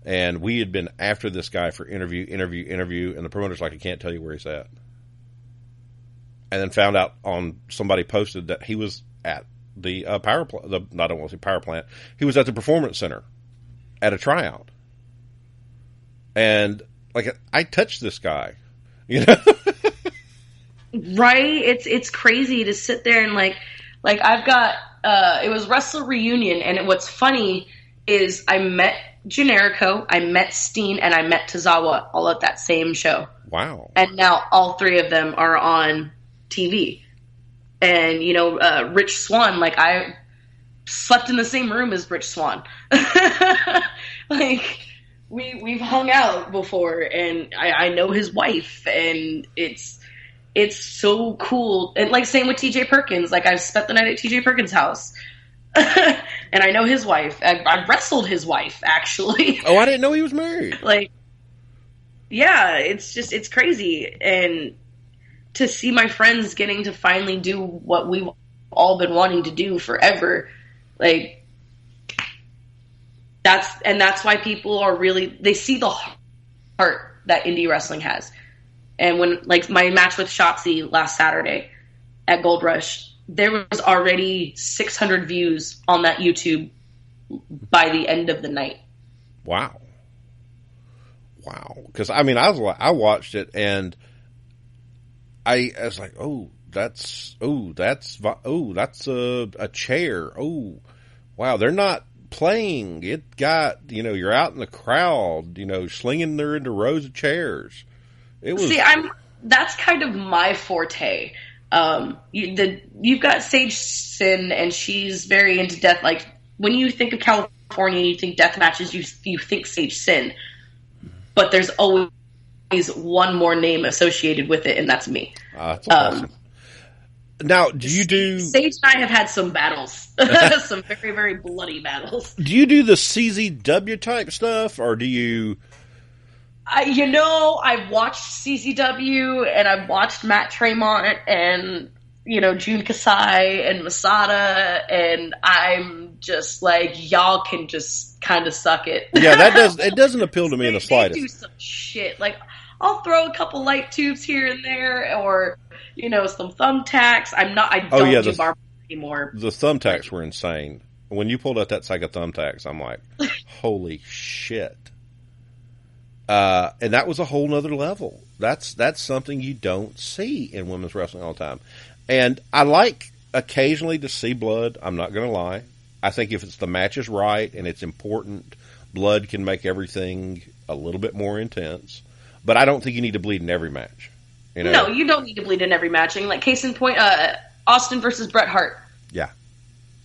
Speaker 1: And we had been after this guy for interview, and the promoter's like, I can't tell you where he's at. And then found out somebody posted that he was at the power plant. I don't want to say power plant. He was at the Performance Center at a tryout. And like, I touched this guy, you know?
Speaker 2: Right? It's crazy to sit there and like I've got, it was Wrestle Reunion, and what's funny is I met Jericho, I met Steen, and I met Tozawa all at that same show.
Speaker 1: Wow.
Speaker 2: And now all three of them are on TV. And, you know, Rich Swann, like, I slept in the same room as Rich Swann. Like, we've hung out before, and I know his wife, and it's so cool. And, like, same with TJ Perkins. Like, I've spent the night at TJ Perkins' house. And I know his wife. I wrestled his wife, actually.
Speaker 1: Oh, I didn't know he was married.
Speaker 2: Like, yeah, it's crazy. And to see my friends getting to finally do what we've all been wanting to do forever, like, that's why people are really, they see the heart that indie wrestling has. And when, like, my match with Shotzi last Saturday at Gold Rush, there was already 600 views on that YouTube by the end of the night.
Speaker 1: Wow. Because, I mean, I watched it, and I was like, that's a chair. Oh, wow. They're not playing. It got, you know, you're out in the crowd, you know, slinging there into rows of chairs. It was.
Speaker 2: See, that's kind of my forte. You've got Sage Sin, and she's very into death. Like, when you think of California, you think death matches, you think Sage Sin. But there's always one more name associated with it, and that's me.
Speaker 1: That's awesome. Now, do you do...
Speaker 2: Sage and I have had some battles. Some very, very bloody battles.
Speaker 1: Do you do the CZW type stuff, or do you...
Speaker 2: I've watched CZW, and I've watched Matt Tremont, and, you know, Jun Kasai, and Masada, and I'm just like, y'all can just kind of suck it.
Speaker 1: Yeah, it doesn't appeal to me in the slightest.
Speaker 2: They do some shit. Like, I'll throw a couple light tubes here and there, or, you know, some thumbtacks. I don't do bar anymore.
Speaker 1: The thumbtacks were insane. When you pulled out that sack of thumbtacks, I'm like, holy shit. And that was a whole nother level. That's something you don't see in women's wrestling all the time. And I like occasionally to see blood. I'm not going to lie. I think if the match is right and it's important, blood can make everything a little bit more intense. But I don't think you need to bleed in every match. You know?
Speaker 2: No, you don't need to bleed in every match. And like case in point, Austin versus Bret Hart.
Speaker 1: Yeah.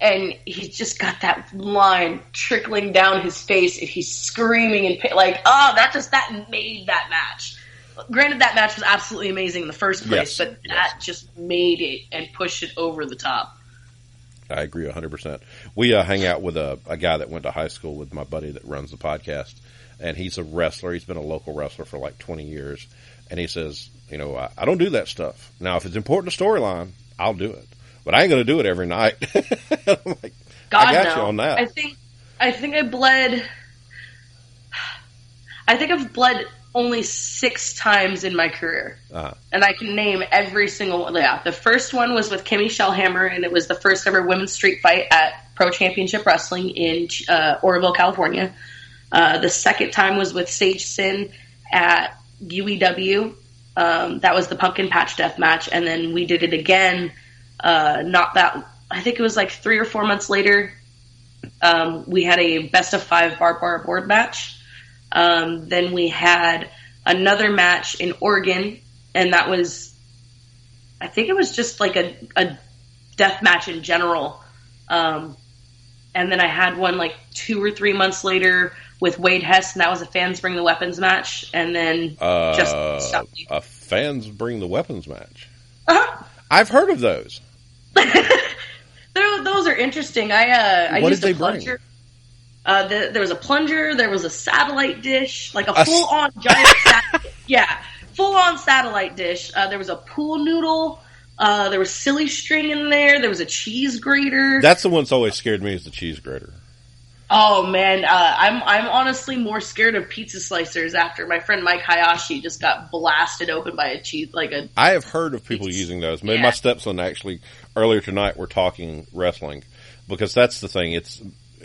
Speaker 2: And he's just got that line trickling down his face, and he's screaming and that made that match. Granted, that match was absolutely amazing in the first place, but that just made it and pushed it over the top.
Speaker 1: I agree 100%. We hang out with a guy that went to high school with my buddy that runs the podcast, and he's a wrestler. He's been a local wrestler for like 20 years, and he says, I don't do that stuff. Now, if it's important to storyline, I'll do it. But I ain't going to do it every night. I'm like,
Speaker 2: God,
Speaker 1: I got
Speaker 2: no.
Speaker 1: you on that.
Speaker 2: I think I've bled only 6 times in my career. Uh-huh. And I can name every single one. Yeah, the first one was with Kimmy Shellhammer, and it was the first ever women's street fight at Pro Championship Wrestling in Oroville, California. The second time was with Sage Sin at UEW. That was the Pumpkin Patch Death match. And then we did it again. I think it was like 3 or 4 months later. We had a best of 5 barbed wire board match. Then we had another match in Oregon, and that was, I think it was just like a death match in general. And then I had one like 2 or 3 months later with Wade Hess, and that was a Fans Bring the Weapons match. And then
Speaker 1: a Fans Bring the Weapons match.
Speaker 2: Uh-huh.
Speaker 1: I've heard of those.
Speaker 2: Those are interesting. I
Speaker 1: what
Speaker 2: used
Speaker 1: did
Speaker 2: a
Speaker 1: they
Speaker 2: plunger.
Speaker 1: Bring?
Speaker 2: There was a plunger. There was a satellite dish, like a full-on giant. Full-on satellite dish. There was a pool noodle. There was silly string in there. There was a cheese grater.
Speaker 1: That's the one that's always scared me, is the cheese grater.
Speaker 2: Oh man, I'm honestly more scared of pizza slicers after my friend Mike Hayashi just got blasted open by a cheese
Speaker 1: I have heard of people using those. Maybe my stepson actually earlier tonight we're talking wrestling, because that's the thing.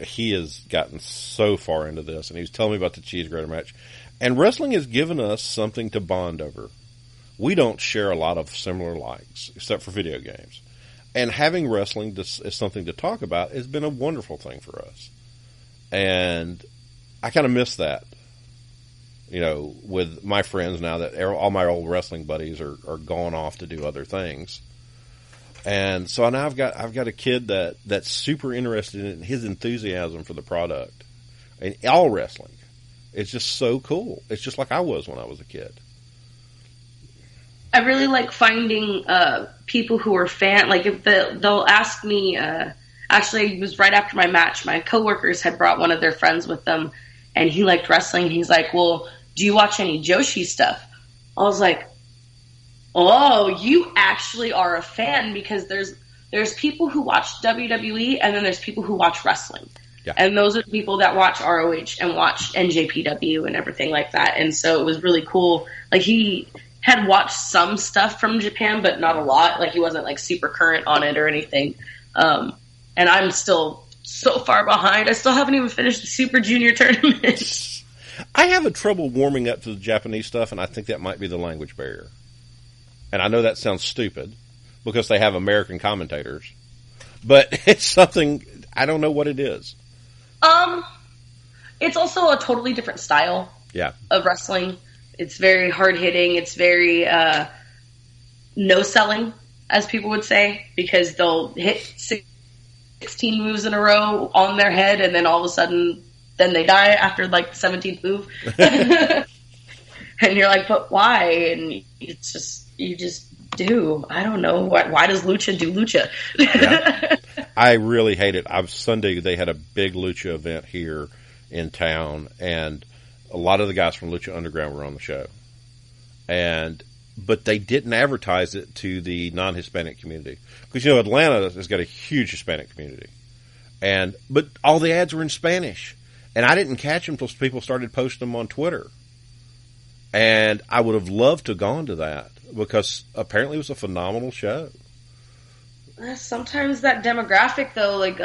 Speaker 1: He has gotten so far into this, and he was telling me about the cheese grater match. And wrestling has given us something to bond over. We don't share a lot of similar likes, except for video games. And having wrestling as something to talk about has been a wonderful thing for us. And I kind of miss that, with my friends now that all my old wrestling buddies are going off to do other things. And so now I've got a kid that's super interested in his enthusiasm for the product and all wrestling. It's just so cool. It's just like I was when I was a kid.
Speaker 2: I really like finding people who are like if they'll ask me. Actually, it was right after my match. My coworkers had brought one of their friends with them, and he liked wrestling. He's like, "Well, do you watch any Joshi stuff?" I was like, "Oh, you actually are a fan," because there's people who watch WWE, and then there's people who watch wrestling. Yeah. And those are the people that watch ROH and watch NJPW and everything like that. And so it was really cool. Like, he had watched some stuff from Japan, but not a lot. Like, he wasn't like super current on it or anything. And I'm still so far behind. I still haven't even finished the Super Junior tournament.
Speaker 1: I have a trouble warming up to the Japanese stuff, and I think that might be the language barrier. And I know that sounds stupid, because they have American commentators. But it's something, I don't know what it is.
Speaker 2: It's also a totally different style of wrestling. It's very hard-hitting. It's very no-selling, as people would say, because they'll hit 16 moves in a row on their head, and then all of a sudden, then they die after like the 17th move. And you're like, but why? And it's just, you just do. I don't know. Why does Lucha do Lucha?
Speaker 1: Yeah. I really hate it. Sunday, they had a big Lucha event here in town, and a lot of the guys from Lucha Underground were on the show. But they didn't advertise it to the non-Hispanic community. Because, Atlanta has got a huge Hispanic community. But all the ads were in Spanish. And I didn't catch them until people started posting them on Twitter. And I would have loved to have gone to that, because apparently it was a phenomenal show.
Speaker 2: Sometimes that demographic, though, like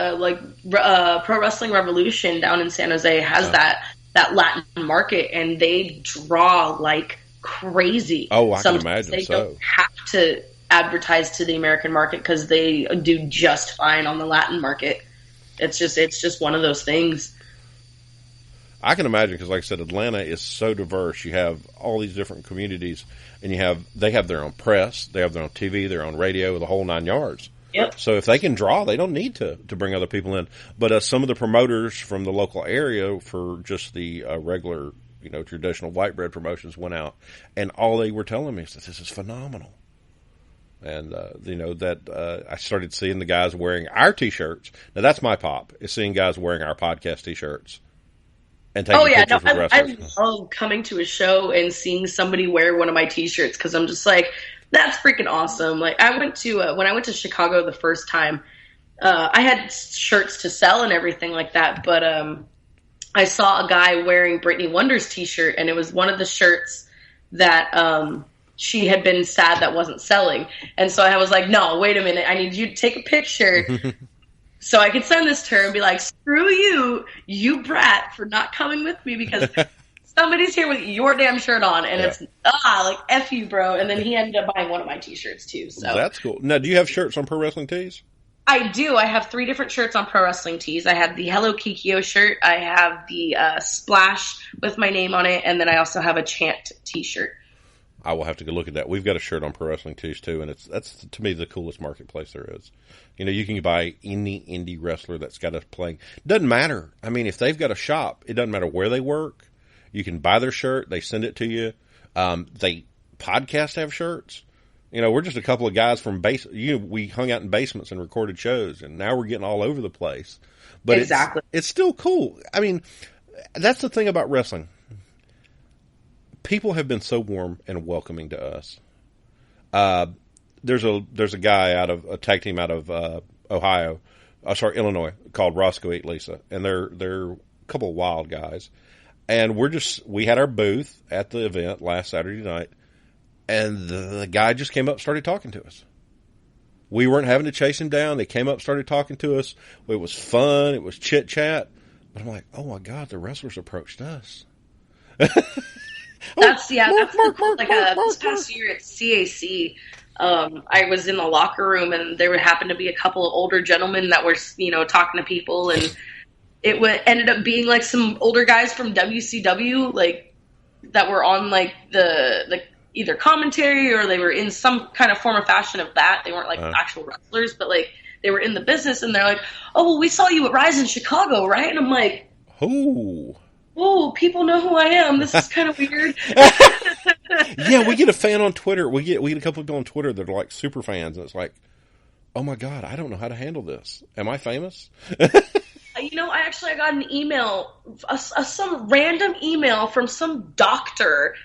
Speaker 2: Pro Wrestling Revolution down in San Jose has that Latin market, and they draw like crazy.
Speaker 1: Oh, I can imagine.
Speaker 2: They don't have to advertised to the American market because they do just fine on the Latin market. It's just one of those things.
Speaker 1: I can imagine because, like I said, Atlanta is so diverse. You have all these different communities, and they have their own press, they have their own TV, their own radio, the whole 9 yards.
Speaker 2: Yep.
Speaker 1: So if they can draw, they don't need to bring other people in. But some of the promoters from the local area for just the regular, traditional white bread promotions went out, and all they were telling me is that this is phenomenal. And, I started seeing the guys wearing our T-shirts. Now, that's my pop, is seeing guys wearing our podcast T-shirts. And taking pictures with wrestlers.
Speaker 2: I love coming to a show and seeing somebody wear one of my T-shirts because I'm just like, that's freaking awesome. Like, I went to, when I went to Chicago the first time, I had shirts to sell and everything like that, but I saw a guy wearing Brittany Wonder's T-shirt, and it was one of the shirts that she had been sad that wasn't selling. And so I was like, no, wait a minute, I need you to take a picture so I could send this to her and be like, screw you, you brat, for not coming with me because somebody's here with your damn shirt on, and it's, like, F you, bro. And then he ended up buying one of my T-shirts, too. So
Speaker 1: that's cool. Now, do you have shirts on Pro Wrestling Tees?
Speaker 2: I do. I have 3 different shirts on Pro Wrestling Tees. I have the Hello Kikyo shirt, I have the Splash with my name on it, and then I also have a Chant T-shirt.
Speaker 1: I will have to go look at that. We've got a shirt on Pro Wrestling Tees, too, and that's, to me, the coolest marketplace there is. You can buy any indie wrestler that's got a playing. Doesn't matter. I mean, if they've got a shop, it doesn't matter where they work. You can buy their shirt. They send it to you. They podcast have shirts. We're just a couple of guys from we hung out in basements and recorded shows, and now we're getting all over the place. But
Speaker 2: exactly.
Speaker 1: It's still cool. I mean, that's the thing about wrestling. People have been so warm and welcoming to us. There's a guy out of a tag team out of Illinois called Roscoe Eat Lisa, and they're a couple of wild guys. And we had our booth at the event last Saturday night, and the guy just came up and started talking to us. We weren't having to chase him down. They came up, started talking to us. It was fun. It was chit chat. But I'm like, oh my God, the wrestlers approached us.
Speaker 2: That's this past year at CAC, I was in the locker room, and there happened to be a couple of older gentlemen that were, talking to people, and it ended up being like some older guys from WCW, like that were on like the either commentary or they were in some kind of form or fashion of that. They weren't like actual wrestlers, but like they were in the business, and they're like, "Oh, well, we saw you at Rise in Chicago, right?" And I'm like, "Oh, people know who I am. This is kind of weird."
Speaker 1: Yeah, we get a fan on Twitter. We get a couple of people on Twitter that are like super fans, and it's like, oh my God, I don't know how to handle this. Am I famous?
Speaker 2: I got an email, some random email from some doctor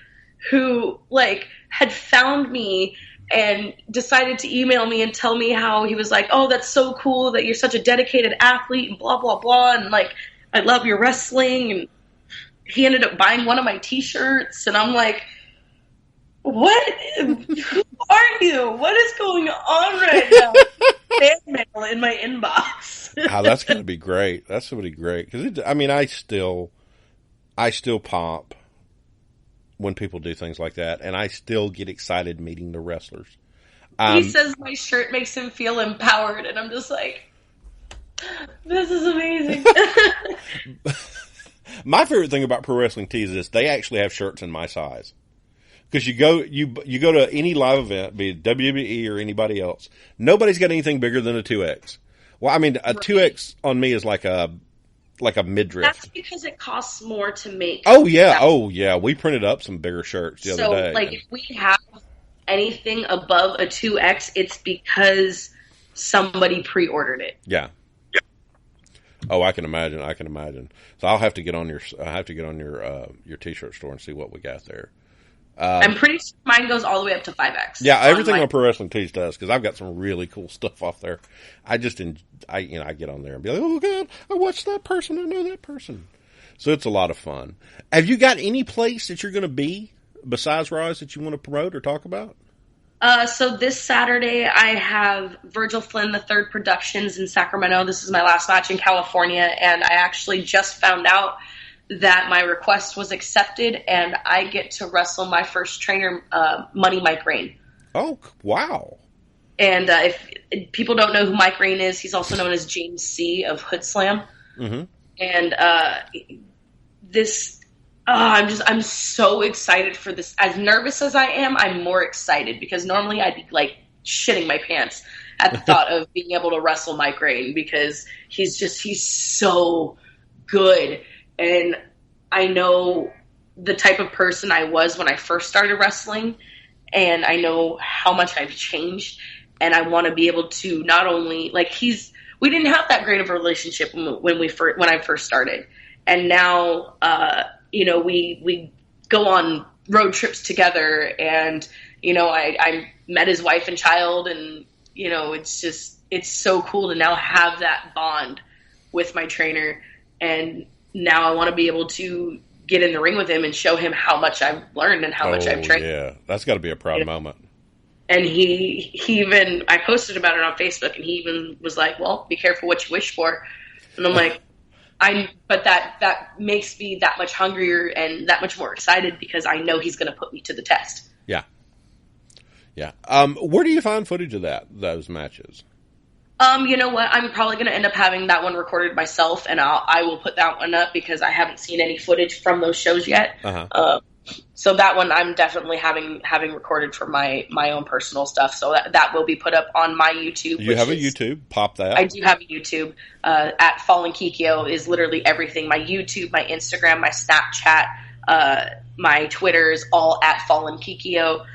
Speaker 2: who like had found me and decided to email me and tell me how he was like, oh, that's so cool that you're such a dedicated athlete and blah, blah, blah. And like, I love your wrestling. And he ended up buying one of my T-shirts, and I'm like, what? Who are you? What is going on right now? Fan mail in my inbox.
Speaker 1: That's going to be great. That's going to be great. Because I still pop when people do things like that, and I still get excited meeting the wrestlers.
Speaker 2: He says my shirt makes him feel empowered, and I'm just like, this is amazing.
Speaker 1: My favorite thing about Pro Wrestling Tees is they actually have shirts in my size. Because you go to any live event, be it WWE or anybody else, nobody's got anything bigger than a 2X. Well, I mean, a 2X on me is like a midriff.
Speaker 2: That's because it costs more to make.
Speaker 1: Oh yeah. We printed up some bigger shirts the other day.
Speaker 2: So, like, if we have anything above a 2X, it's because somebody pre-ordered it.
Speaker 1: Yeah. Oh, I can imagine. So I'll have to get on your T-shirt store and see what we got there.
Speaker 2: I'm pretty sure mine goes all the way up to 5X.
Speaker 1: Yeah, everything on Pro Wrestling Tees does, because I've got some really cool stuff off there. I get on there and be like, oh God, I watched that person, I know that person. So it's a lot of fun. Have you got any place that you're going to be besides Rise that you want to promote or talk about?
Speaker 2: So this Saturday I have Virgil Flynn the Third Productions in Sacramento. This is my last match in California, and I actually just found out that my request was accepted, and I get to wrestle my first trainer, Money Mike Rain.
Speaker 1: Oh, wow.
Speaker 2: And if people don't know who Mike Rain is, he's also known as James C. of Hood Slam.
Speaker 1: Mm-hmm.
Speaker 2: And I'm so excited for this. As nervous as I am, I'm more excited because normally I'd be like shitting my pants at the thought of being able to wrestle Mike Rain because he's so good. And I know the type of person I was when I first started wrestling, and I know how much I've changed. And I want to be able to not only we didn't have that great of a relationship when I first started, and now we go on road trips together, and I met his wife and child, and it's so cool to now have that bond with my trainer, and now I want to be able to get in the ring with him and show him how much I've learned and how much I've trained.
Speaker 1: Yeah, that's got to be a proud moment.
Speaker 2: And he even, I posted about it on Facebook, and he even was like, well, be careful what you wish for. And I'm like, but that makes me that much hungrier and that much more excited because I know he's going to put me to the test.
Speaker 1: Yeah. Yeah. Where do you find footage of those matches?
Speaker 2: You know what? I'm probably going to end up having that one recorded myself, and I will put that one up because I haven't seen any footage from those shows yet.
Speaker 1: Uh-huh.
Speaker 2: So that one I'm definitely having recorded for my own personal stuff. So that will be put up on my YouTube.
Speaker 1: You have a YouTube? Pop that.
Speaker 2: I do have a YouTube. At Fallen Kikyo is literally everything. My YouTube, my Instagram, my Snapchat, my Twitter is all at Fallen Kikyo.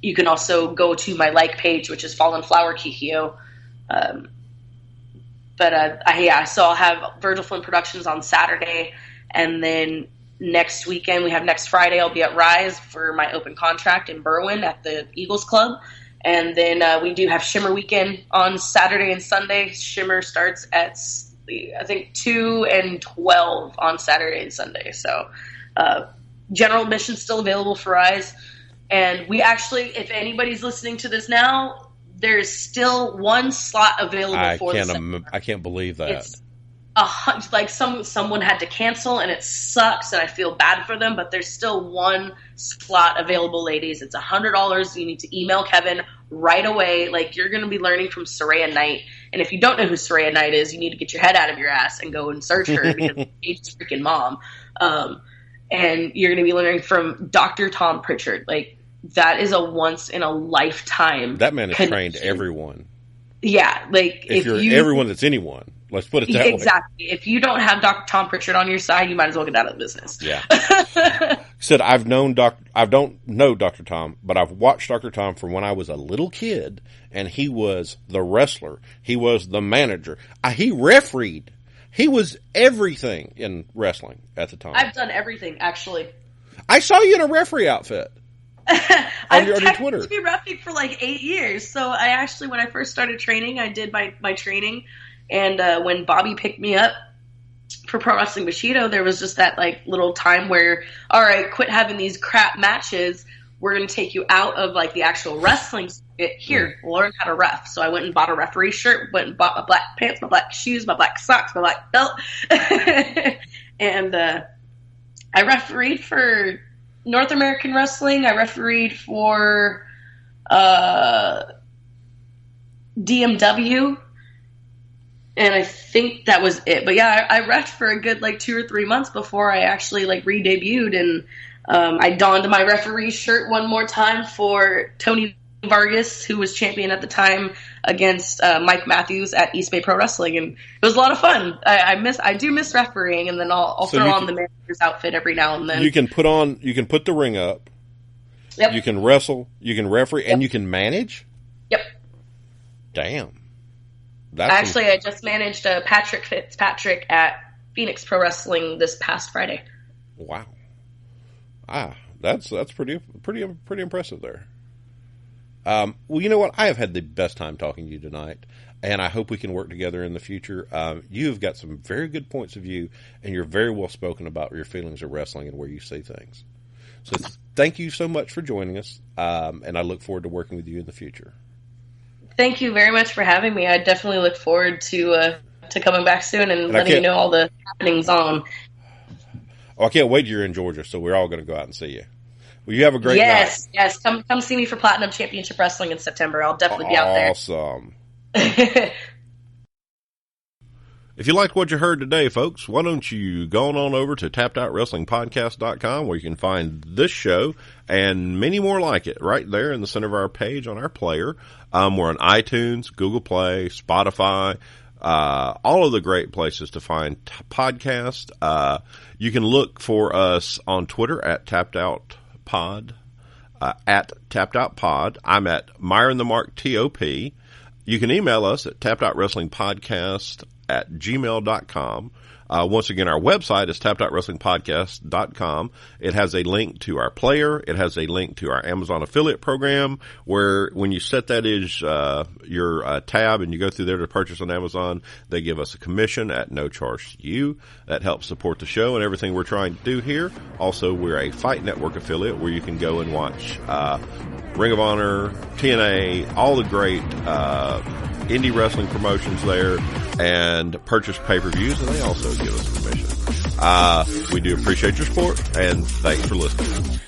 Speaker 2: You can also go to my like page, which is Fallen Flower Kikyo. So I'll have Virgil Flynn Productions on Saturday, and then next weekend, next Friday, I'll be at Rise for my open contract in Berwyn at the Eagles Club. And then we do have Shimmer Weekend on Saturday and Sunday. Shimmer starts at, I think, 2 and 12 on Saturday and Sunday. So general admission still available for Rise. And we actually, if anybody's listening to this now, there's still one slot available for the seminar.
Speaker 1: I can't believe that.
Speaker 2: It's someone had to cancel, and it sucks, and I feel bad for them, but there's still one slot available, ladies. It's $100. You need to email Kevin right away. You're going to be learning from Saraya Knight, and if you don't know who Saraya Knight is, you need to get your head out of your ass and go and search her because she's freaking mom. And you're going to be learning from Dr. Tom Pritchard. That is a once in a lifetime.
Speaker 1: That man has trained everyone.
Speaker 2: Yeah,
Speaker 1: if you're everyone that's anyone. Let's put it that way.
Speaker 2: Exactly. If you don't have Dr. Tom Pritchard on your side, you might as well get out of the business.
Speaker 1: Yeah. Said I don't know Dr. Tom, but I've watched Dr. Tom from when I was a little kid, and he was the wrestler. He was the manager. He refereed. He was everything in wrestling at the time.
Speaker 2: I've done everything, actually.
Speaker 1: I saw you in a referee outfit.
Speaker 2: I've technically refereed for 8 years. So I actually, when I first started training, I did my training. And when Bobby picked me up for Pro Wrestling Bushido, there was just that little time where, all right, quit having these crap matches. We're going to take you out of the actual wrestling circuit. Here, learn how to ref. So I went and bought a referee shirt, went and bought my black pants, my black shoes, my black socks, my black belt. And I refereed for North American Wrestling. I refereed for DMW. And I think that was it. But yeah, I reffed for a good 2 or 3 months before I actually re-debuted. And I donned my referee shirt one more time for Tony Vargas, who was champion at the time, against Mike Matthews at East Bay Pro Wrestling. And it was a lot of fun. I do miss refereeing, and then I'll throw on the manager's outfit every now and then. You can put
Speaker 1: the ring up. Yep. You can wrestle, you can referee, and you can manage?
Speaker 2: Yep.
Speaker 1: Damn.
Speaker 2: I just managed Patrick Fitzpatrick at Phoenix Pro Wrestling this past Friday.
Speaker 1: Wow. That's pretty impressive there. Well, you know what? I have had the best time talking to you tonight, and I hope we can work together in the future. You've got some very good points of view, and you're very well spoken about your feelings of wrestling and where you see things. So thank you so much for joining us, and I look forward to working with you in the future.
Speaker 2: Thank you very much for having me. I definitely look forward to coming back soon and letting you know all the happenings on.
Speaker 1: Oh, I can't wait till you're in Georgia, so we're all going to go out and see you. Well, you have a great night.
Speaker 2: Yes. Come see me for Platinum Championship Wrestling in September. I'll definitely be out there.
Speaker 1: Awesome. If you liked what you heard today, folks, why don't you go on over to tappedOutWrestlingPodcast.com where you can find this show and many more like it right there in the center of our page on our player. We're on iTunes, Google Play, Spotify, all of the great places to find podcasts. You can look for us on Twitter at TappedOutPod, at TappedOutPod. I'm at Myron the Mark TOP. You can email us at tappedOutWrestlingPodcast@gmail.com. Once again, our website is tappedOutWrestlingPodcast.com. It has a link to our player. It has a link to our Amazon affiliate program where when you set that as your tab and you go through there to purchase on Amazon, they give us a commission at no charge to you. That helps support the show and everything we're trying to do here. Also, we're a Fight Network affiliate where you can go and watch Ring of Honor, TNA, all the great indie wrestling promotions there, and purchase pay-per-views, and they also give us a commission. We do appreciate your support, and thanks for listening.